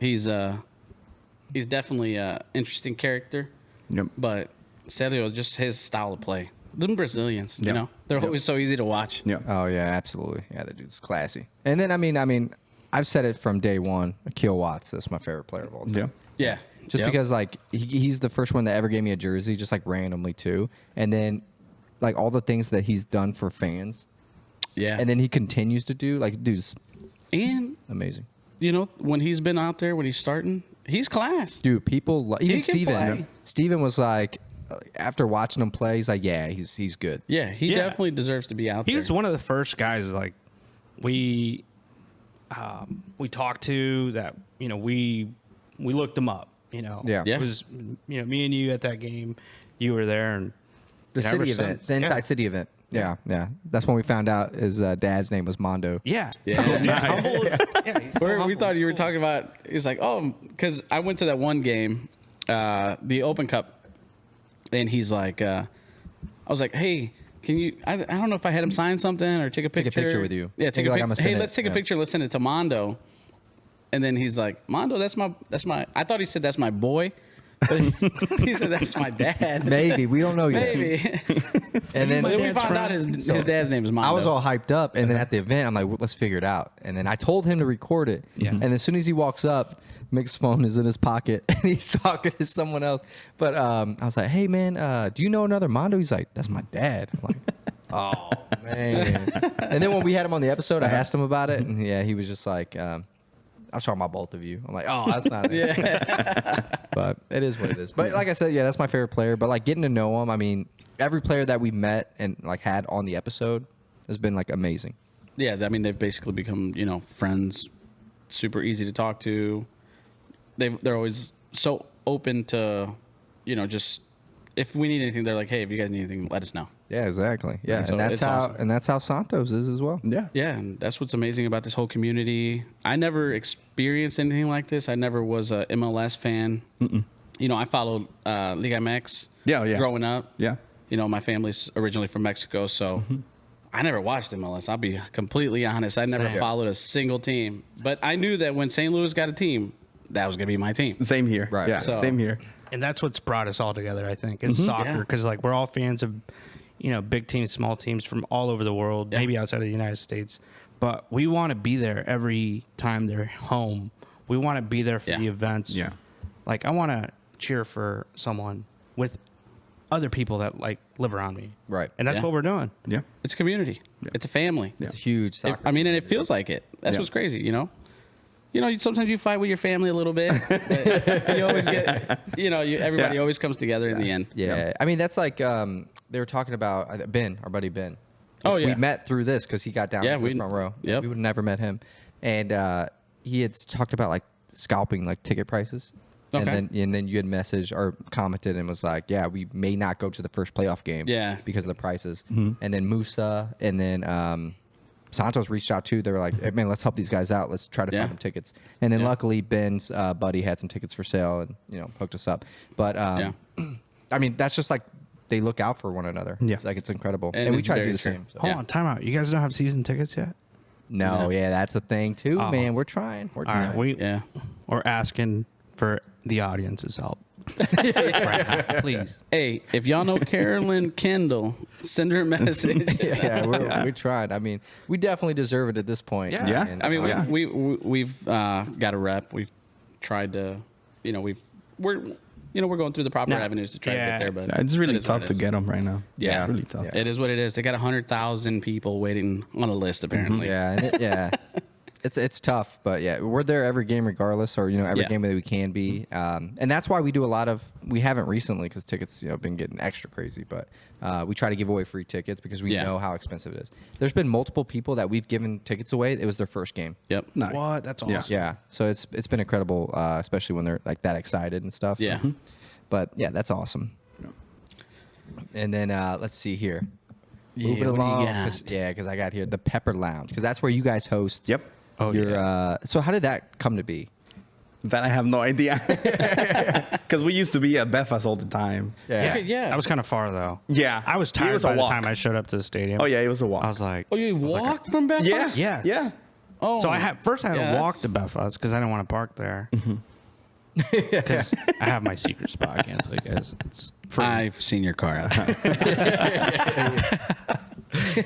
He's definitely an interesting character. Yep. But Celio, just his style of play. Them Brazilians, you Yep. know, they're always so easy to watch. Yeah. Oh yeah, absolutely. Yeah, the dude's classy. And then I mean, I've said it from day one. Akil Watts is my favorite player of all time. Yeah. Yeah. Just Yep. because like he's the first one that ever gave me a jersey, just like randomly too. And then like all the things that he's done for fans, Yeah. and then he continues to do. Like, dude's And amazing. you know, when he's been out there, when he's starting, he's class. Dude, people even He can play. Steven was like, after watching him play, he's like, yeah, he's good. Yeah, he Yeah. definitely deserves to be out He's there. one of the first guys like we talked to that, you know, we looked him up, you know. Yeah. Yeah. It was, you know, me and you at that game. You were there, and The and ever city event, since- the Inside yeah. City event. Yeah, yeah. That's when we found out his dad's name was Mondo. Yeah. Yeah. Humble as- yeah, he's so We humble thought as you were cool. talking about. He's like, oh, because I went to that one game, the Open Cup, and he's like, I was like, hey, can you? I don't know if I had him sign something or take a Take a picture. picture with you. Yeah, take Maybe a like picture. I'm gonna Hey, send let's it. take a Yeah. picture. Let's send it to Mondo. And then he's like, Mondo, that's my. I thought he said that's my boy. But he said that's my dad. Maybe we don't know yet. Maybe. And then we found out his dad's name is Mondo. I was all hyped up, and then at the event, I'm like, well, let's figure it out. And then I told him to record it. Yeah. And as soon as he walks up, Mick's phone is in his pocket, and he's talking to someone else. But I was like, hey, man, do you know another Mondo? He's like, that's my dad. I'm like, oh, man. And then when we had him on the episode, I asked him about it, and yeah, he was just like, I was talking about both of you. I'm like, oh, that's not it. Yeah. But it is what it is. But like I said, yeah, that's my favorite player. But like getting to know him, I mean, every player that we met and like had on the episode has been like amazing. Yeah, I mean, they've basically become, you know, friends, super easy to talk to. They're always so open to, you know, just if we need anything, they're like, hey, if you guys need anything, let us know. Yeah, exactly. Yeah, So and that's it's how awesome. Santos is as well. Yeah. Yeah, and that's what's amazing about this whole community. I never experienced anything like this. I never was a MLS fan. You know, I followed Liga MX Yeah. growing up. Yeah. You know, my family's originally from Mexico, so I never watched MLS. I'll be completely honest. I never Same. followed a single team. But I knew that when St. Louis got a team, that was going to be my team. Same here. Right. Yeah. So- Same here. And that's what's brought us all together, I think, is soccer. Yeah. Because like we're all fans of, you know, big teams, small teams from all over the world, Yeah. maybe outside of the United States. But we want to be there every time they're home. We want to be there for Yeah. the events. Yeah. Like I want to cheer for someone with other people that like live around me. Right. And that's Yeah. what we're doing. Yeah. It's a community. It's a family. It's a huge soccer. I mean, and it feels like it. That's Yeah. what's crazy, you know? You know, sometimes you fight with your family a little bit. But you always get, you know, everybody Yeah. always comes together in the end. Yeah. I mean, that's like they were talking about Ben, our buddy Ben. Oh, which yeah. We met through this because he got down Yeah, to the we- front row. yep. We would have never met him. And he had talked about like scalping like ticket prices. Okay. And then you had messaged or commented and was like, yeah, we may not go to the first playoff game. Yeah. Because of the prices. And then Musa and then Santos reached out too. They were like, hey, man, let's help these guys out. Let's try to Yeah. find them tickets. And then Yeah. luckily Ben's buddy had some tickets for sale and, you know, hooked us up. But Yeah. I mean, that's just like they look out for one another. Yeah. It's like it's incredible. And And we it's try to do very the true. same. So. Hold Yeah. on, time out. You guys don't have season tickets yet? No, yeah, that's a thing too, Oh. man. We're trying. We're All trying. right, Yeah. we're asking for the audience's help. Right now, please. Hey, if y'all know Carolyn Kendall, send her a message. yeah, we're trying. I mean, we definitely deserve it at this point. Yeah. Yeah. And I mean, so- Yeah. we've got a rep. We've tried to, you know, we're going through the proper Yeah. avenues to try to Yeah. get there. But It's really it is what tough it to is. get them right now. Yeah. It's really tough. Yeah. It is what it is. They got 100,000 people waiting on a list. Apparently. yeah, and yeah. It's tough, but yeah, we're there every game regardless, or you know every Yeah. game that we can be, and that's why we do a lot of. We haven't recently because tickets, you know, been getting extra crazy, but we try to give away free tickets because we Yeah. know how expensive it is. There's been multiple people that we've given tickets away. It was their first game. Yep. Nice. What? That's awesome. Yeah. Yeah, so it's been incredible, especially when they're like that excited and stuff. Yeah. But yeah, that's awesome. And then let's see here. Yeah, Moving what do you along, got? because I got here the Pepper Lounge because that's where you guys host. Yep. Oh, your, yeah. So how did that come to be? That I have no idea. Because we used to be at Befas all the time. Yeah. Okay, yeah. That was kind of far, though. Yeah. I was It tired was a by the walk. time I showed up to the stadium. Oh, yeah, it was a walk. I was like, Oh, you walked from Belfast? Yeah. Yes. Yeah. Oh, So I had to yeah, walk to Belfast because I didn't want to park there. Because I have my secret spot. I can't tell you guys. It's free. I've seen your car out.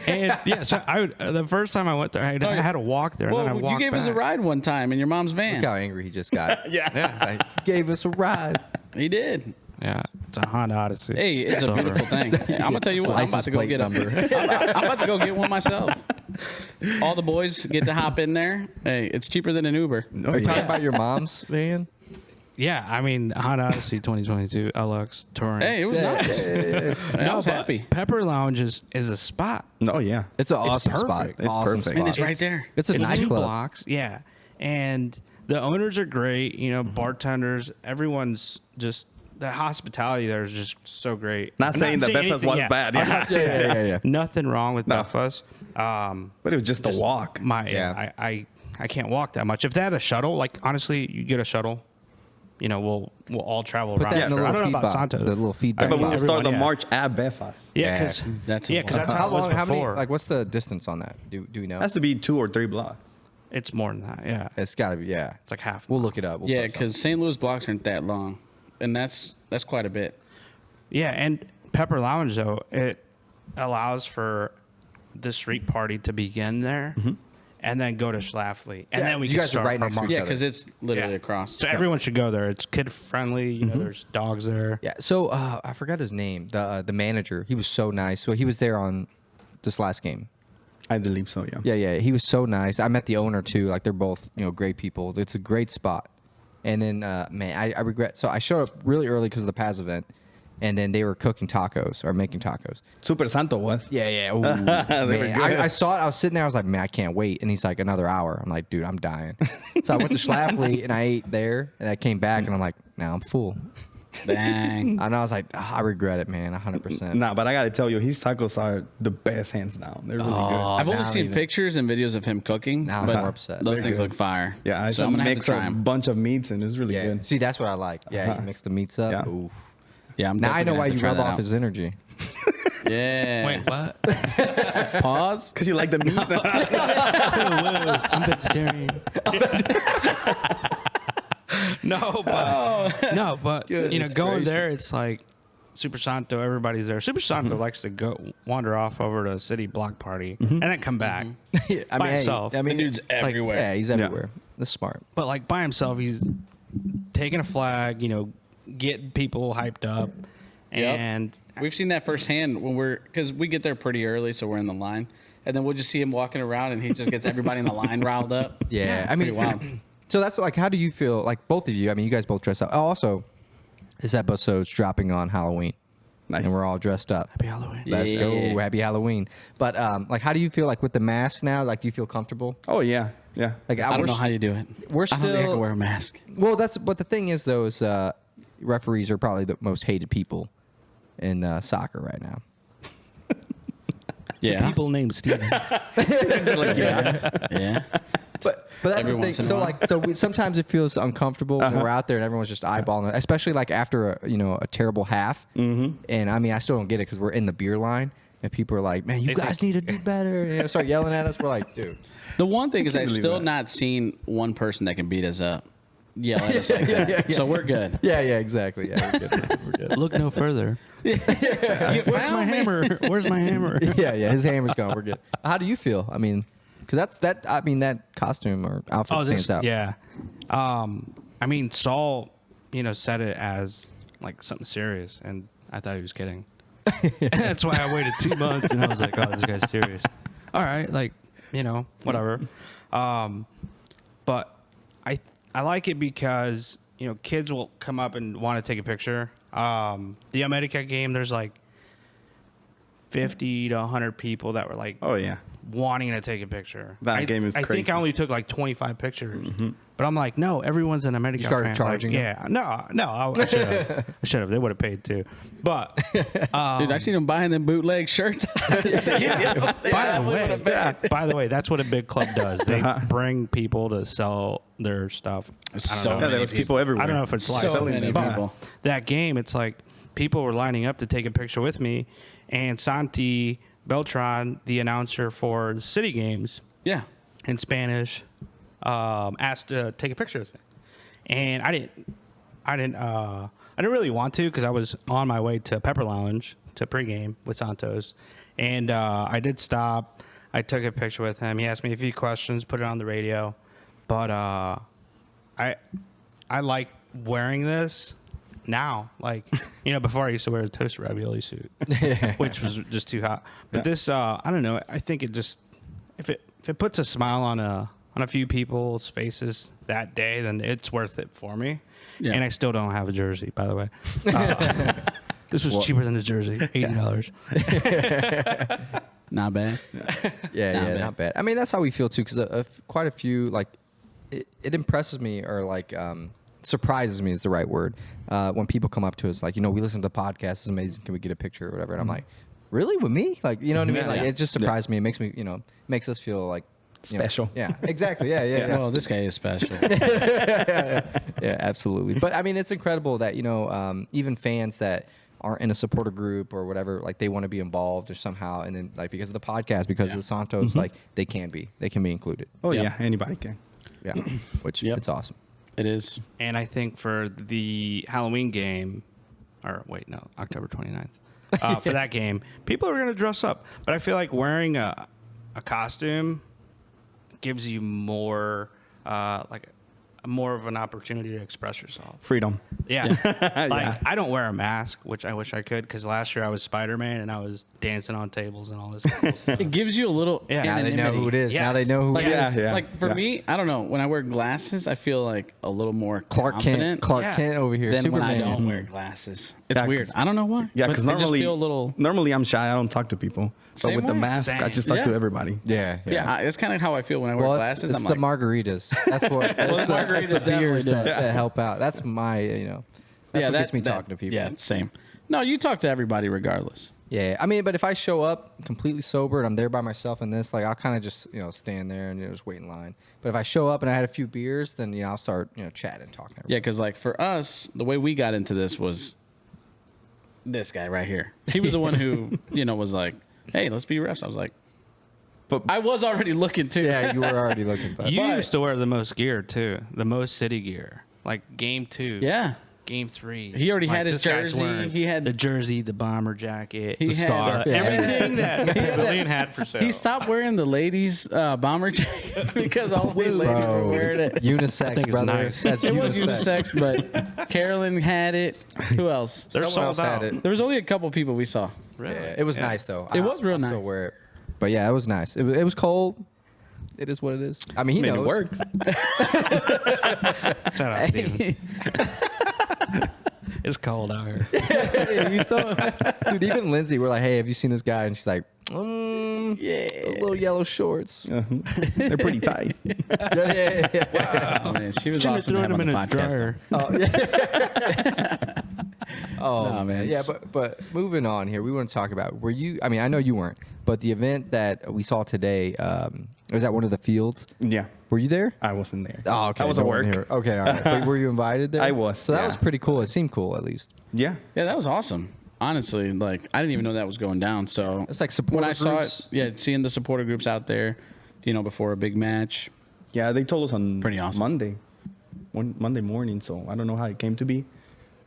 And yeah, so the first time I went there, I had to walk there. And then I Well, walked you gave us a back. ride one time in your mom's van. Look how angry he just got. Yeah, Like, gave us a ride. He did. yeah. It's a Honda Odyssey. Hey, it's a beautiful thing. I'm gonna tell you what. I'm about License to go plate get number. I'm about to go get one myself. All the boys get to hop in there. Hey, it's cheaper than an Uber. Are you talking about your mom's van? Yeah, I mean Honda Odyssey 2022 LX Touring. Hey, it was nice. I was but happy. Pepper Lounge is a spot. Oh yeah. It's an awesome spot. perfect. It's awesome perfect. And it's spot. right there. It's a It's 2 nightclub. blocks. Yeah, and the owners are great. You know, bartenders. Everyone's just the hospitality there is just so great. Not I'm saying that Belfast anything- was yeah, bad. I'm Yeah. not saying Yeah. nothing wrong with No. Belfast. But it was just a walk. Yeah. I can't walk that much. If they had a shuttle, like honestly, you get a shuttle. You know, we'll all travel Put around. that in the I little don't know about feedback. Santos. The little feedback. But we will box. start the yeah. march at Belfast. Yeah, Yeah. because That's that's a how it was How many? before. Like, what's the distance on that? Do we know? Has to be 2 or 3 blocks. It's more than that. Yeah, It's got to be. Yeah. it's like half. We'll look it up. We'll Yeah, post because St. Louis blocks aren't that long, and that's quite a bit. Yeah, and Pepper Lounge though it allows for the street party to begin there, and then go to Schlafly, and Yeah, then we you can guys are start right our next to march. each Yeah, other. because it's literally Yeah. across. So everyone should go there. It's kid friendly. You know, there's dogs there. Yeah. So I forgot his name. The manager. He was so nice. So he was there on this last game. I believe so, yeah. Yeah. He was so nice. I met the owner too. Like they're both great people. It's a great spot. And then man, I regret. So I showed up really early because of the Paz event, and then they were cooking tacos or making tacos. Super Santo was. Yeah. Ooh, were man. good. I saw it. I was sitting there. I was like, man, I can't wait. And he's like, another hour. I'm like, dude, I'm dying. So I went to Schlafly and I ate there, and I came back and I'm like, now I'm full. Dang. And I was like, I regret it, man, 100%. Nah, but I gotta tell you, his tacos are the best, hands down. They're really good. I've now only I'm seen even- pictures and videos of him cooking. Now I'm but more upset. Those They're things good. look fire. Yeah, I so I'm gonna have to mix try a them. bunch of meats and it's really Yeah. good. See, that's what I like. Yeah, you mix the meats up. Yeah. Ooh. Yeah, I'm Now I know definitely why gonna you have to rub try that off out. his energy. Yeah. Wait, what? Pause. Because you like the meat. I'm vegetarian. No, but you know, Goodness going there, gracious. it's like Super Santo. Everybody's there. Super Santo likes to go wander off over to a city block party and then come back I by mean, himself. I mean, The dude's everywhere. yeah, he's everywhere. That's smart. But like by himself, he's taking a flag. You know, getting people hyped up, Yep. and We've seen that firsthand when because we get there pretty early, so we're in the line, and then we'll just see him walking around, and he just gets everybody in the line riled up. Yeah, I Pretty mean, wild. so that's like, how do you feel? Like both of you. I mean, you guys both dress up. Oh, also, this episode's dropping on Halloween, Nice. and we're all dressed up. Happy Halloween. Let's Yeah. go, happy Halloween. But like, how do you feel like with the mask now? Like, do you feel comfortable? Oh, yeah. Yeah. Like, I don't we're know s- how you do it. we're I don't think I still- can wear a mask. Well, but the thing is, though, is referees are probably the most hated people in soccer right now. Yeah. People named Steven. Yeah. But that's Every the thing. once in a So while. sometimes it feels uncomfortable when we're out there and everyone's just eyeballing it, especially like after a terrible half. Mm-hmm. And I mean, I still don't get it because we're in the beer line and people are like, "Man, you They guys think- need to do better." Start yelling at us. We're like, "Dude, The one thing is I've believe still that. not seen one person that can beat us up. Yell at us like that. yeah. So we're good. yeah, exactly, yeah, we're good, we're good." Look no further. You Where's my found me. hammer? Where's my hammer? yeah, his hammer's gone. We're good. How do you feel? I mean, because I mean, that costume or outfit stands out. Yeah. I mean, Saul, said it as like something serious, and I thought he was kidding. And that's why I waited 2 months, and I was like, "Oh, this guy's serious." All right, like, whatever. But I like it because kids will come up and want to take a picture. The America game, there's like 50 to 100 people that were like Oh, yeah. wanting to take a picture. That game is I think crazy. I only took like 25 pictures, but I'm like, no, everyone's an America. You started fan. charging Like, them? yeah, no, I should have. I should have. They would have paid too. But Dude, I seen him buying them bootleg shirts. by the way, that's what a big club does. They bring people to sell their stuff. So Yeah, there was people everywhere. I don't know if it's live. So many but people. That game, it's like people were lining up to take a picture with me, and Santi Beltran, the announcer for the City Games, Yeah. in Spanish, asked to take a picture with me, and I didn't really want to because I was on my way to Pepper Lounge to pregame with Santos, and I did stop. I took a picture with him. He asked me a few questions, put it on the radio, but I like wearing this now. Like, before I used to wear a toaster ravioli suit, which was just too hot. But this, I don't know. I think it just if it puts a smile on a few people's faces that day, then it's worth it for me. Yeah. And I still don't have a jersey, by the way. This was cheaper than the jersey, $80. Not bad. Yeah, not bad. I mean, that's how we feel too, because quite a few, like, it impresses me, or like surprises me is the right word, when people come up to us like, we listen to the podcast, it's amazing, can we get a picture or whatever? And I'm like, really, with me? Like, you know what I mean? Like, it just surprised me. It makes me, makes us feel like special. Yeah, exactly. Yeah. Well, this guy is special. Yeah, absolutely. But I mean, it's incredible that even fans that aren't in a supporter group or whatever, like, they want to be involved or somehow, and then, like, because of the podcast, because of the Santos, like, they can be included. Oh yeah, anybody can. Yeah, which it's awesome. It is. And I think for the Halloween game, or wait, no, October 29th, for that game, people are going to dress up. But I feel like wearing a costume gives you more, more of an opportunity to express yourself. Freedom. Yeah. I don't wear a mask, which I wish I could, because last year I was Spider-Man and I was dancing on tables and all this cool stuff. It gives you a little Now they know who it is. Yes. Now they know who like, it is. Like, for me, I don't know. When I wear glasses, I feel like a little more confident. Clark Kent over here. Than Superman. when I don't wear glasses. It's weird. I don't know why. Yeah, because normally, feel a little... normally I'm shy. I don't talk to people. But Same with the way. mask, I just talk to everybody. Yeah. It's kind of how I feel when I wear glasses. It's the margaritas. That's what. the margaritas that's the beers definitely that help out. That's my, that's what gets me talking to people. Yeah, same. No, you talk to everybody regardless. Yeah, I mean, but if I show up completely sober and I'm there by myself in this, like, I'll kind of just, stand there and just wait in line. But if I show up and I had a few beers, then, I'll start, chatting and talking. Yeah, because, like, for us, the way we got into this was this guy right here. He was the one who, was like, hey, let's be refs. I was like, but I was already looking, too. Yeah, you were already looking. But You used to wear the most gear, too. The most city gear. Like, game 2. Yeah. Game 3. He already had his this guy's jersey. wearing He had the jersey, the bomber jacket, He the had, scarf, everything that the pavilion had for sale. He stopped wearing the ladies' bomber jacket because all the ladies were wearing it. Unisex, it's brother. nice. That's It was unisex, but Carolyn had it. Who else? They're Someone else sold had out. it. There was only a couple people we saw. Really? Yeah, it was nice, though. It was real I'll nice. still wear it. But yeah, it was nice. It was cold. It is what it is. I mean, he knows. It works. Shout out, Steven. It's cold out here. Dude, even Lindsay, we're like, hey, have you seen this guy? And she's like, yeah, little yellow shorts. They're pretty tight. Yeah. Oh, man, she was awesome to have on the podcast. Oh, man, yeah, but moving on here, we want to talk about, I mean, I know you weren't, but the event that we saw today, was at one of the fields. Yeah. Were you there? I wasn't there. Oh, okay. I was at work. Here. Okay, all right. But were you invited there? I was, So that yeah. was pretty cool. It seemed cool, at least. Yeah. Yeah, that was awesome. Honestly, like, I didn't even know that was going down. So It's like supporter when I saw groups. it, seeing the supporter groups out there, before a big match. Yeah, they told us on Pretty awesome. Monday morning, so I don't know how it came to be.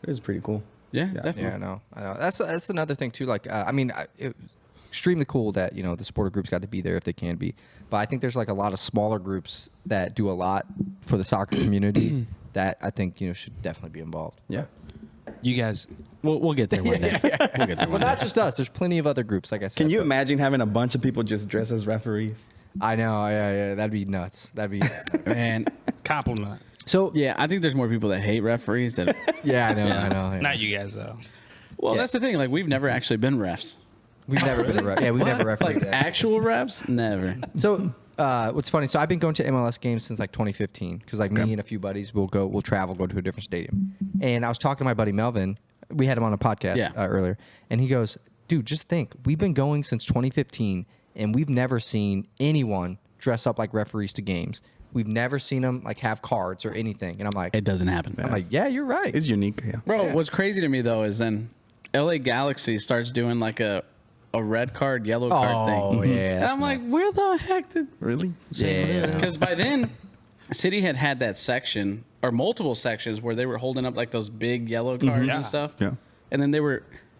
It was pretty cool. Yeah, definitely. Yeah, I know. That's another thing too. Like, I mean, extremely cool that the supporter groups got to be there if they can be. But I think there's like a lot of smaller groups that do a lot for the soccer community that I think should definitely be involved. Yeah. You guys, we'll get there one day. We'll get there Well, one day. not just us. There's plenty of other groups. Like I said. Can you but- imagine having a bunch of people just dress as referees? I know. Yeah. That'd be nuts. That'd be. Man, Compliment. So yeah, I think there's more people that hate referees than. yeah, I know. Yeah. I know. Yeah. Not you guys, though. Well, Yeah. that's the thing. Like, we've never actually been refs. We've never been a ref. Yeah, we've never refereed Like, that. actual refs? Never. So what's funny? So I've been going to MLS games since like 2015 because like me and a few buddies we'll travel, go to a different stadium. And I was talking to my buddy Melvin. We had him on a podcast earlier, and he goes, "Dude, just think, we've been going since 2015, and we've never seen anyone dress up like referees to games. We've never seen them like have cards or anything." And I'm like, It doesn't happen. I'm like, yeah, you're right. It's unique. Yeah. Bro, Yeah. what's crazy to me, though, is then LA Galaxy starts doing like a a red card, yellow card thing. Oh yeah. And that's I'm like, nasty. where the heck did? Really? yeah. Because by then, City had that section or multiple sections where they were holding up like those big yellow cards Yeah. and stuff. Yeah. And then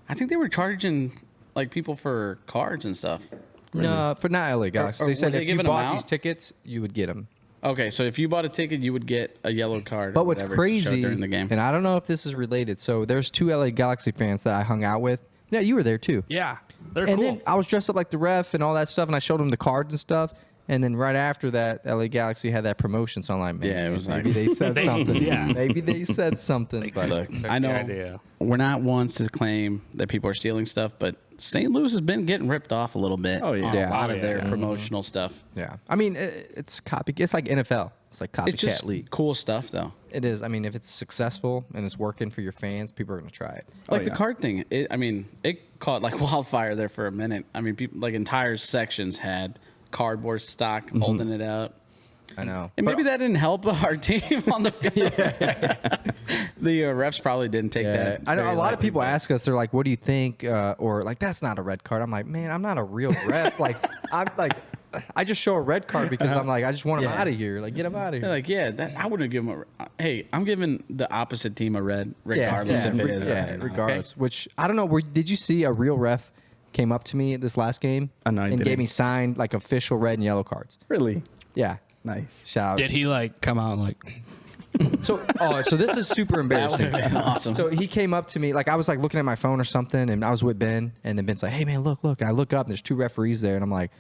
I think they were charging like people for cards and stuff. No, for not LA Galaxy. Or They said were they if you giving them bought out? these tickets, you would get them. Okay, so if you bought a ticket, you would get a yellow card. But or what's whatever to show crazy, during the game? and I don't know if this is related. So there's 2 LA Galaxy fans that I hung out with. Yeah, you were there too. Yeah, they're And cool. then I was dressed up like the ref and all that stuff, and I showed them the cards and stuff. And then right after that, LA Galaxy had that promotion. So I'm like, man, Yeah, it was maybe like- they said something. Yeah. Maybe they said something. But Look, Took I the know idea. we're not ones to claim that people are stealing stuff, but St. Louis has been getting ripped off a little bit Oh, yeah. on Yeah. a lot Oh, of yeah, their yeah. promotional stuff. yeah, I mean, it's copy. It's like NFL. It's like copycat It's just league. cool stuff, though. It is. I mean, if it's successful and it's working for your fans, people are going to try it. Like the yeah. card thing, it caught like wildfire there for a minute. I mean, people like entire sections had cardboard stock holding it up. I know. And But- maybe that didn't help our team on the field. The refs probably didn't take Yeah, that. I know very a lot of lightly, people but- ask us. They're like, "What do you think?" Or like, "That's not a red card." I'm like, "Man, I'm not a real ref. Like, I'm like, I just show a red card because I'm like, I just want him Yeah. out of here. Like, get him out of here." They're like, yeah, I wouldn't give them hey, I'm giving the opposite team a red, regardless if it is. yeah, red or not, regardless. okay? Which I don't know. Did you see a real ref came up to me this last game No, I and didn't. gave me signed like official red and yellow cards? Really? Yeah. Nice. Shout out. Did he like come out like? So this is super embarrassing. That would've been awesome. So he came up to me, like I was like looking at my phone or something, and I was with Ben, and then Ben's like, "Hey man, look!" And I look up, and there's 2 referees there, and I'm like,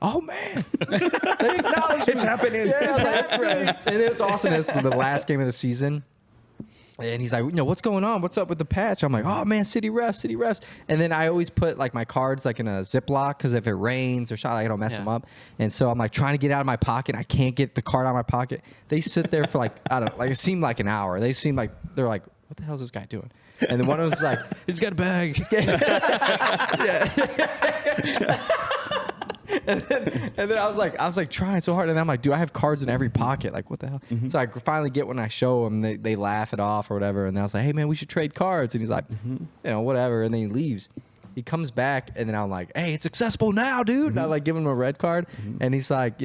"Oh man, they acknowledged It's me." happening. Yeah, I was like, "That's right." And it was awesome. It's the last game of the season. And he's like, what's going on? What's up with the patch? I'm like, oh man, city refs. And then I always put like my cards like in a Ziploc because if it rains or something, I don't mess them up. And so I'm like trying to get out of my pocket. I can't get the card out of my pocket. They sit there for like, I don't know, like it seemed like an hour. They seemed like, they're like, what the hell is this guy doing? And then one of them's like, he's got a bag. And then I was like trying so hard, and I'm like, dude, I have cards in every pocket. Like, what the hell? So I finally get one. I show them. They laugh it off or whatever. And I was like, hey man, we should trade cards. And he's like, whatever. And then he leaves. He comes back, and then I'm like, hey, it's accessible now, dude. And I like give him a red card, and he's like,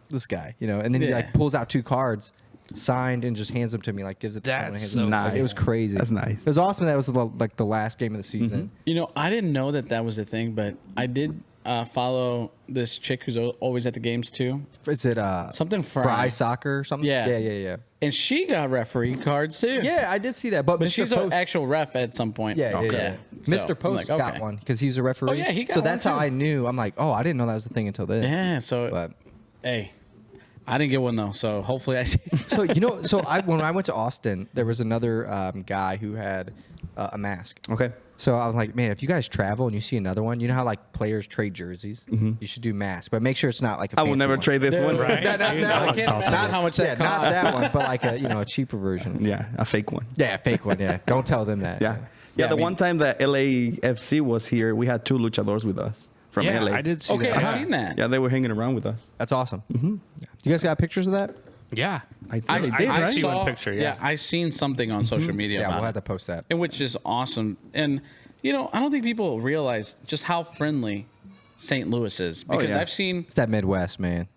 this guy, and then he Yeah. like pulls out 2 cards. Signed and just hands them to me, like gives it to someone. That's Hands so it to me. Like, nice. it was crazy. That's nice. It was awesome. That was like the last game of the season. I didn't know that was a thing, but I did follow this chick who's always at the games too. Is it Something Fry Soccer or something? Yeah. Yeah. And she got referee cards too. Yeah, I did see that. But But Mr. she's an Post, actual ref at some point. yeah. So, Mr. I'm Post like, got okay. one because he's a referee. Oh, yeah, he got So one, that's how too. I knew. I'm like, oh, I didn't know that was the thing until then. Yeah. So, But hey, I didn't get one though. So hopefully I see. so when I went to Austin, there was another guy who had a mask. Okay. So I was like, man, if you guys travel and you see another one, you know how like players trade jerseys, you should do masks, but make sure it's not like a I will fancy never one. trade this one. Right? No, You know I what can't I'm talking imagine about. how much that Yeah, not costs. that one, but like a cheaper version. Yeah, a fake one. Yeah, a fake one. Yeah, don't tell them that. Yeah. Yeah, I the mean- one time that LAFC was here, we had 2 luchadors with us from Yeah, LA. I did see Okay, that. I seen that. Yeah, they were hanging around with us. That's awesome. You guys got pictures of that? Yeah. I think I, they I, did, I right? see saw. one picture, yeah. I seen something on social media Yeah, about we'll it. have to post that. And which is awesome. And I don't think people realize just how friendly St. Louis is because yeah. I've seen, It's that Midwest, man.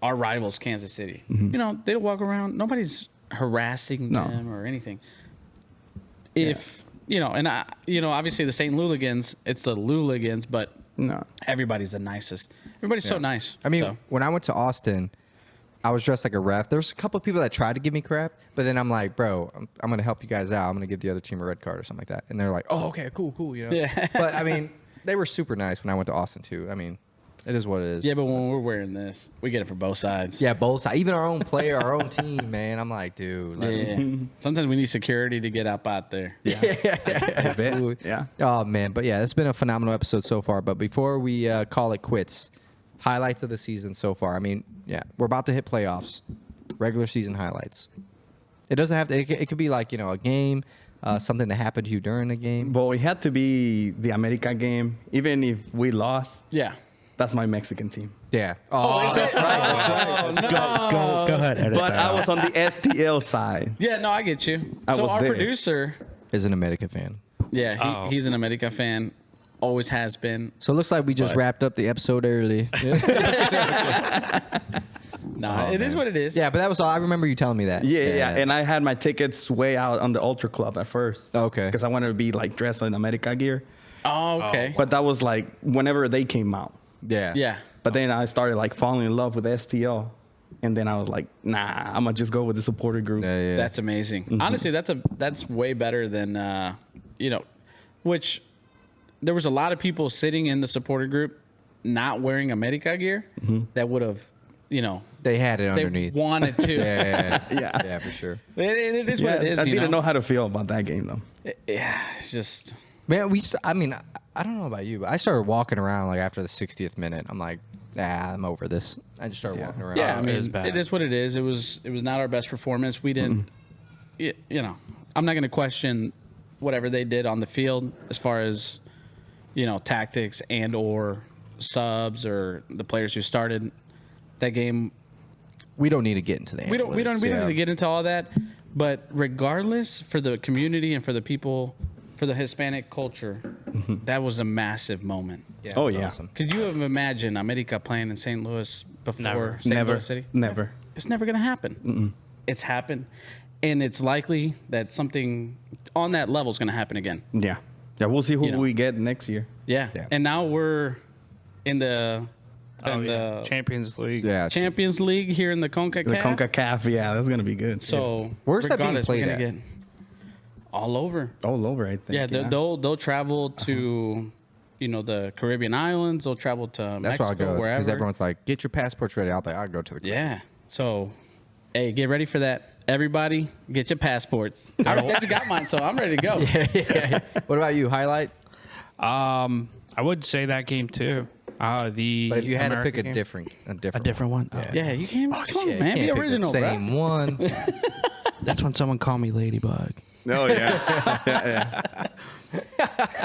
our rivals, Kansas City. Mm-hmm. They don't walk around. Nobody's harassing No. them or anything. If obviously the St. Luligans, it's the Luligans, but No. everybody's the nicest. Everybody's so nice. I mean, So, when I went to Austin, I was dressed like a ref. There's a couple of people that tried to give me crap, but then I'm like, bro, I'm going to help you guys out. I'm going to give the other team a red card or something like that. And they're like, oh, okay, cool. Yeah. But I mean, they were super nice when I went to Austin too. I mean, it is what it is. yeah, but when we're wearing this, we get it for both sides. Yeah, both sides. Even our own player, our own team, man. I'm like, dude. Let me- Yeah. Sometimes we need security to get up out there. Absolutely. Yeah. Oh man, but yeah, it's been a phenomenal episode so far. But before we call it quits, highlights of the season so far. I mean, yeah, we're about to hit playoffs. Regular season highlights. It doesn't have to. It could be like a game, something that happened to you during the game. But it had to be the America game. Even if we lost, Yeah. that's my Mexican team. Yeah. Oh, that's right. Go ahead. Edit But that I out. was on the STL side. Yeah, no, I get you. I So was our there. producer, Is an American fan. Yeah, he's an America fan. Always has been. So it looks like we just wrapped up the episode early. It is what it is. Yeah, but that was all. I remember you telling me that. Yeah. And I had my tickets way out on the Ultra Club at first. Okay. Because I wanted to be like dressed in America gear. Oh, okay. But that was like whenever they came out. Yeah. Yeah. But then I started like falling in love with STL. And then I was like, nah, I'm going to just go with the supporter group. Yeah. That's amazing. Honestly, that's way better than, which there was a lot of people sitting in the supporter group not wearing America gear that would have, They had it they underneath. wanted to. Yeah, for sure. It is what it is. I didn't know how to feel about that game, though. Yeah, it's just. Man, I don't know about you, but I started walking around like after the 60th minute. I'm like, I'm over this. I just started walking around. Yeah, I mean, is bad. it is what it is. It was not our best performance. We didn't, I'm not going to question whatever they did on the field as far as, tactics and or subs or the players who started that game. We don't need to get into that. We don't need to get into all that. But regardless, for the community and for the people, for the Hispanic culture, that was a massive moment. Yeah, Oh, it was yeah. awesome. Could you have imagined America playing in St. Louis before St. Never. Louis City? Never. It's never going to happen. It's happened. And it's likely that something on that level is going to happen again. Yeah. Yeah, we'll see who You know. we get next year. Yeah. Yeah. And now we're in the Champions League. Yeah. Champions League here in the CONCACAF. The CONCACAF, yeah, that's going to be good. So Where's that being regardless, played we're gonna at? get all over. All over, I think. Yeah, they'll travel to the Caribbean islands. They'll travel to That's where I'll Mexico, go. Because wherever. everyone's like, get your passports ready. I'll go to the Yeah. So, hey, get ready for that. Everybody, get your passports. I already just got mine, so I'm ready to go. yeah. What about you? Highlight? I would say that game too. But if you had to pick a game. different one. Yeah, you can't. Come on, Yeah, man, you be can't pick original, the bro. same one. That's when someone called me Ladybug. Oh, yeah.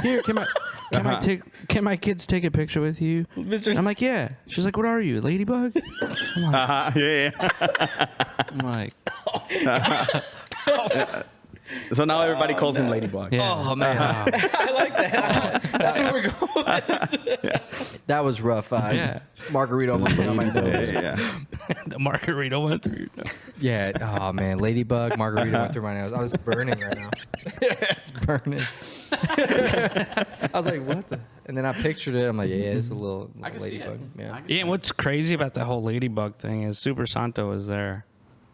Here, can my kids take a picture with you? Mr. I'm like, yeah. She's like, what are you, Ladybug? Yeah. I'm like, So now everybody calls him Ladybug. yeah. Oh, man. I like that. That's where we're going. That was rough. Yeah. Margarita almost went on my nose. Yeah. The margarita went through. Yeah. Oh, man. Ladybug, margarita went through my nose. I was burning right now. It's burning. I was like, what the? And then I pictured it. I'm like, yeah, it's a little can see ladybug. it. Yeah. Yeah, and what's crazy about the whole Ladybug thing is Super Santo was there.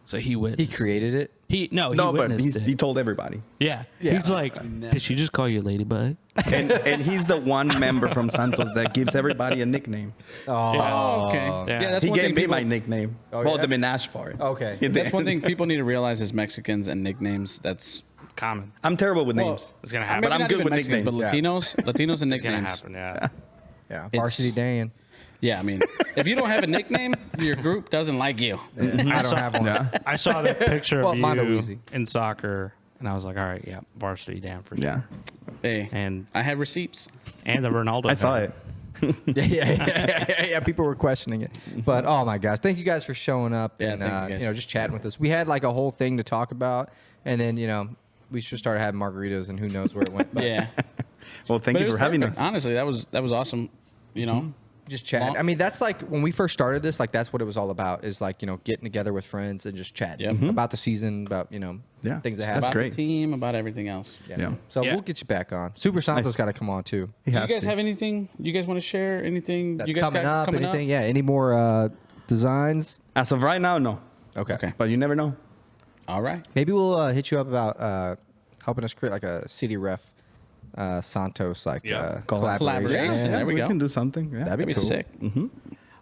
So he He witnessed. created it. He No, but witnessed it. he told everybody. Yeah. Yeah. He's like, did she just call you Ladybug? And he's the one member from Santos that gives everybody a nickname. Oh, okay. Yeah. Yeah, that's He one gave thing me people, my nickname. Oh, Well, yeah? the Minaj part. Okay. He that's did. one thing people need to realize as Mexicans and nicknames. That's Common. I'm terrible with names. It's going to maybe happen. I'm not good even with Mexicans, but nicknames. Latinos and It's going to nicknames. happen, yeah. Yeah. It's- Varsity Dan. Yeah, I mean, if you don't have a nickname, your group doesn't like you. I don't have one. Yeah. I saw that picture Well, of mine are you easy. in soccer, and I was like, all right, yeah, varsity Dan for sure. Yeah. Hey, And I had receipts. the Ronaldo. I saw it. Yeah. People were questioning it, but oh my gosh, thank you guys for showing up Yeah, and thank you guys. just chatting with us. We had like a whole thing to talk about, and then we just started having margaritas, and who knows where it went. But Yeah, Well, thank but you it for was having perfect. us. Honestly, that was awesome. You know, just chatting. Long- I mean, that's like when we first started this. Like that's what it was all about. Is like getting together with friends and just chatting Yep. about the season, about Yeah, things that that's happen. about great. the team, about everything else. Yeah. So Yeah. we'll get you back on. Super Santos Nice. got to come on too. He Do you has guys to. have anything? You guys want to share anything? That's you guys coming got up. coming Anything? up? Yeah. Any more designs? As of right now, no. Okay. Okay. But you never know. All right. Maybe we'll hit you up about helping us create like a city ref Santos Yeah. collaboration. Collaboration. Yeah, There we go. can do something. Yeah. That'd be That'd be cool. sick.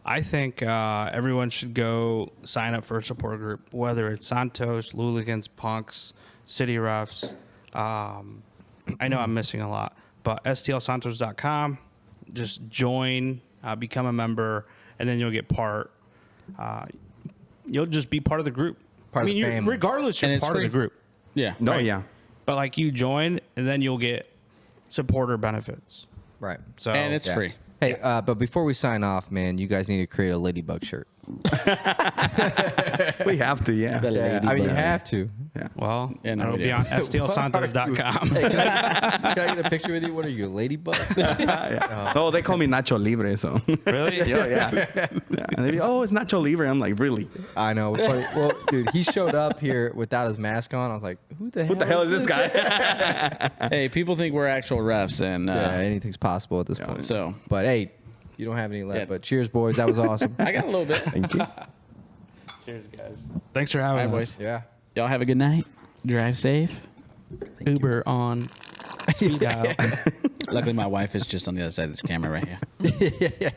I think everyone should go sign up for a support group, whether it's Santos, Luligans, Punks, City Refs. I know I'm missing a lot, but stlsantos.com. Just join, become a member, and then you'll get part. You'll just be part of the group. Part of the you're, family. regardless, you're And it's part of the free. group. Yeah. No, Right. yeah. But like you join, and then you'll get supporter benefits. Right. So And it's Yeah. free. Hey, but before we sign off, man, you guys need to create a ladybug shirt. We have to, yeah. The I mean, you ladybug. have to. Yeah. Well, Yeah, no, it'll we be do. on stlsantos.com. Hey, can I get a picture with you? What are you, a ladybug? Yeah. Oh, they call me Nacho Libre, so. Really? Yeah. And they be, oh, it's Nacho Libre. I'm like, really? I know. It's funny. Well, dude, he showed up here without his mask on. I was like, who the hell is this guy? Hey, people think we're actual refs, and Yeah, anything's possible at this point. so But hey, you don't have any left. Yeah. But cheers, boys. That was awesome. I got a little bit. Thank you. Cheers, guys. Thanks for All having right, us. boys. Yeah. Y'all have a good night. Drive safe. Uber on speed dial. Luckily, my wife is just on the other side of this camera right here.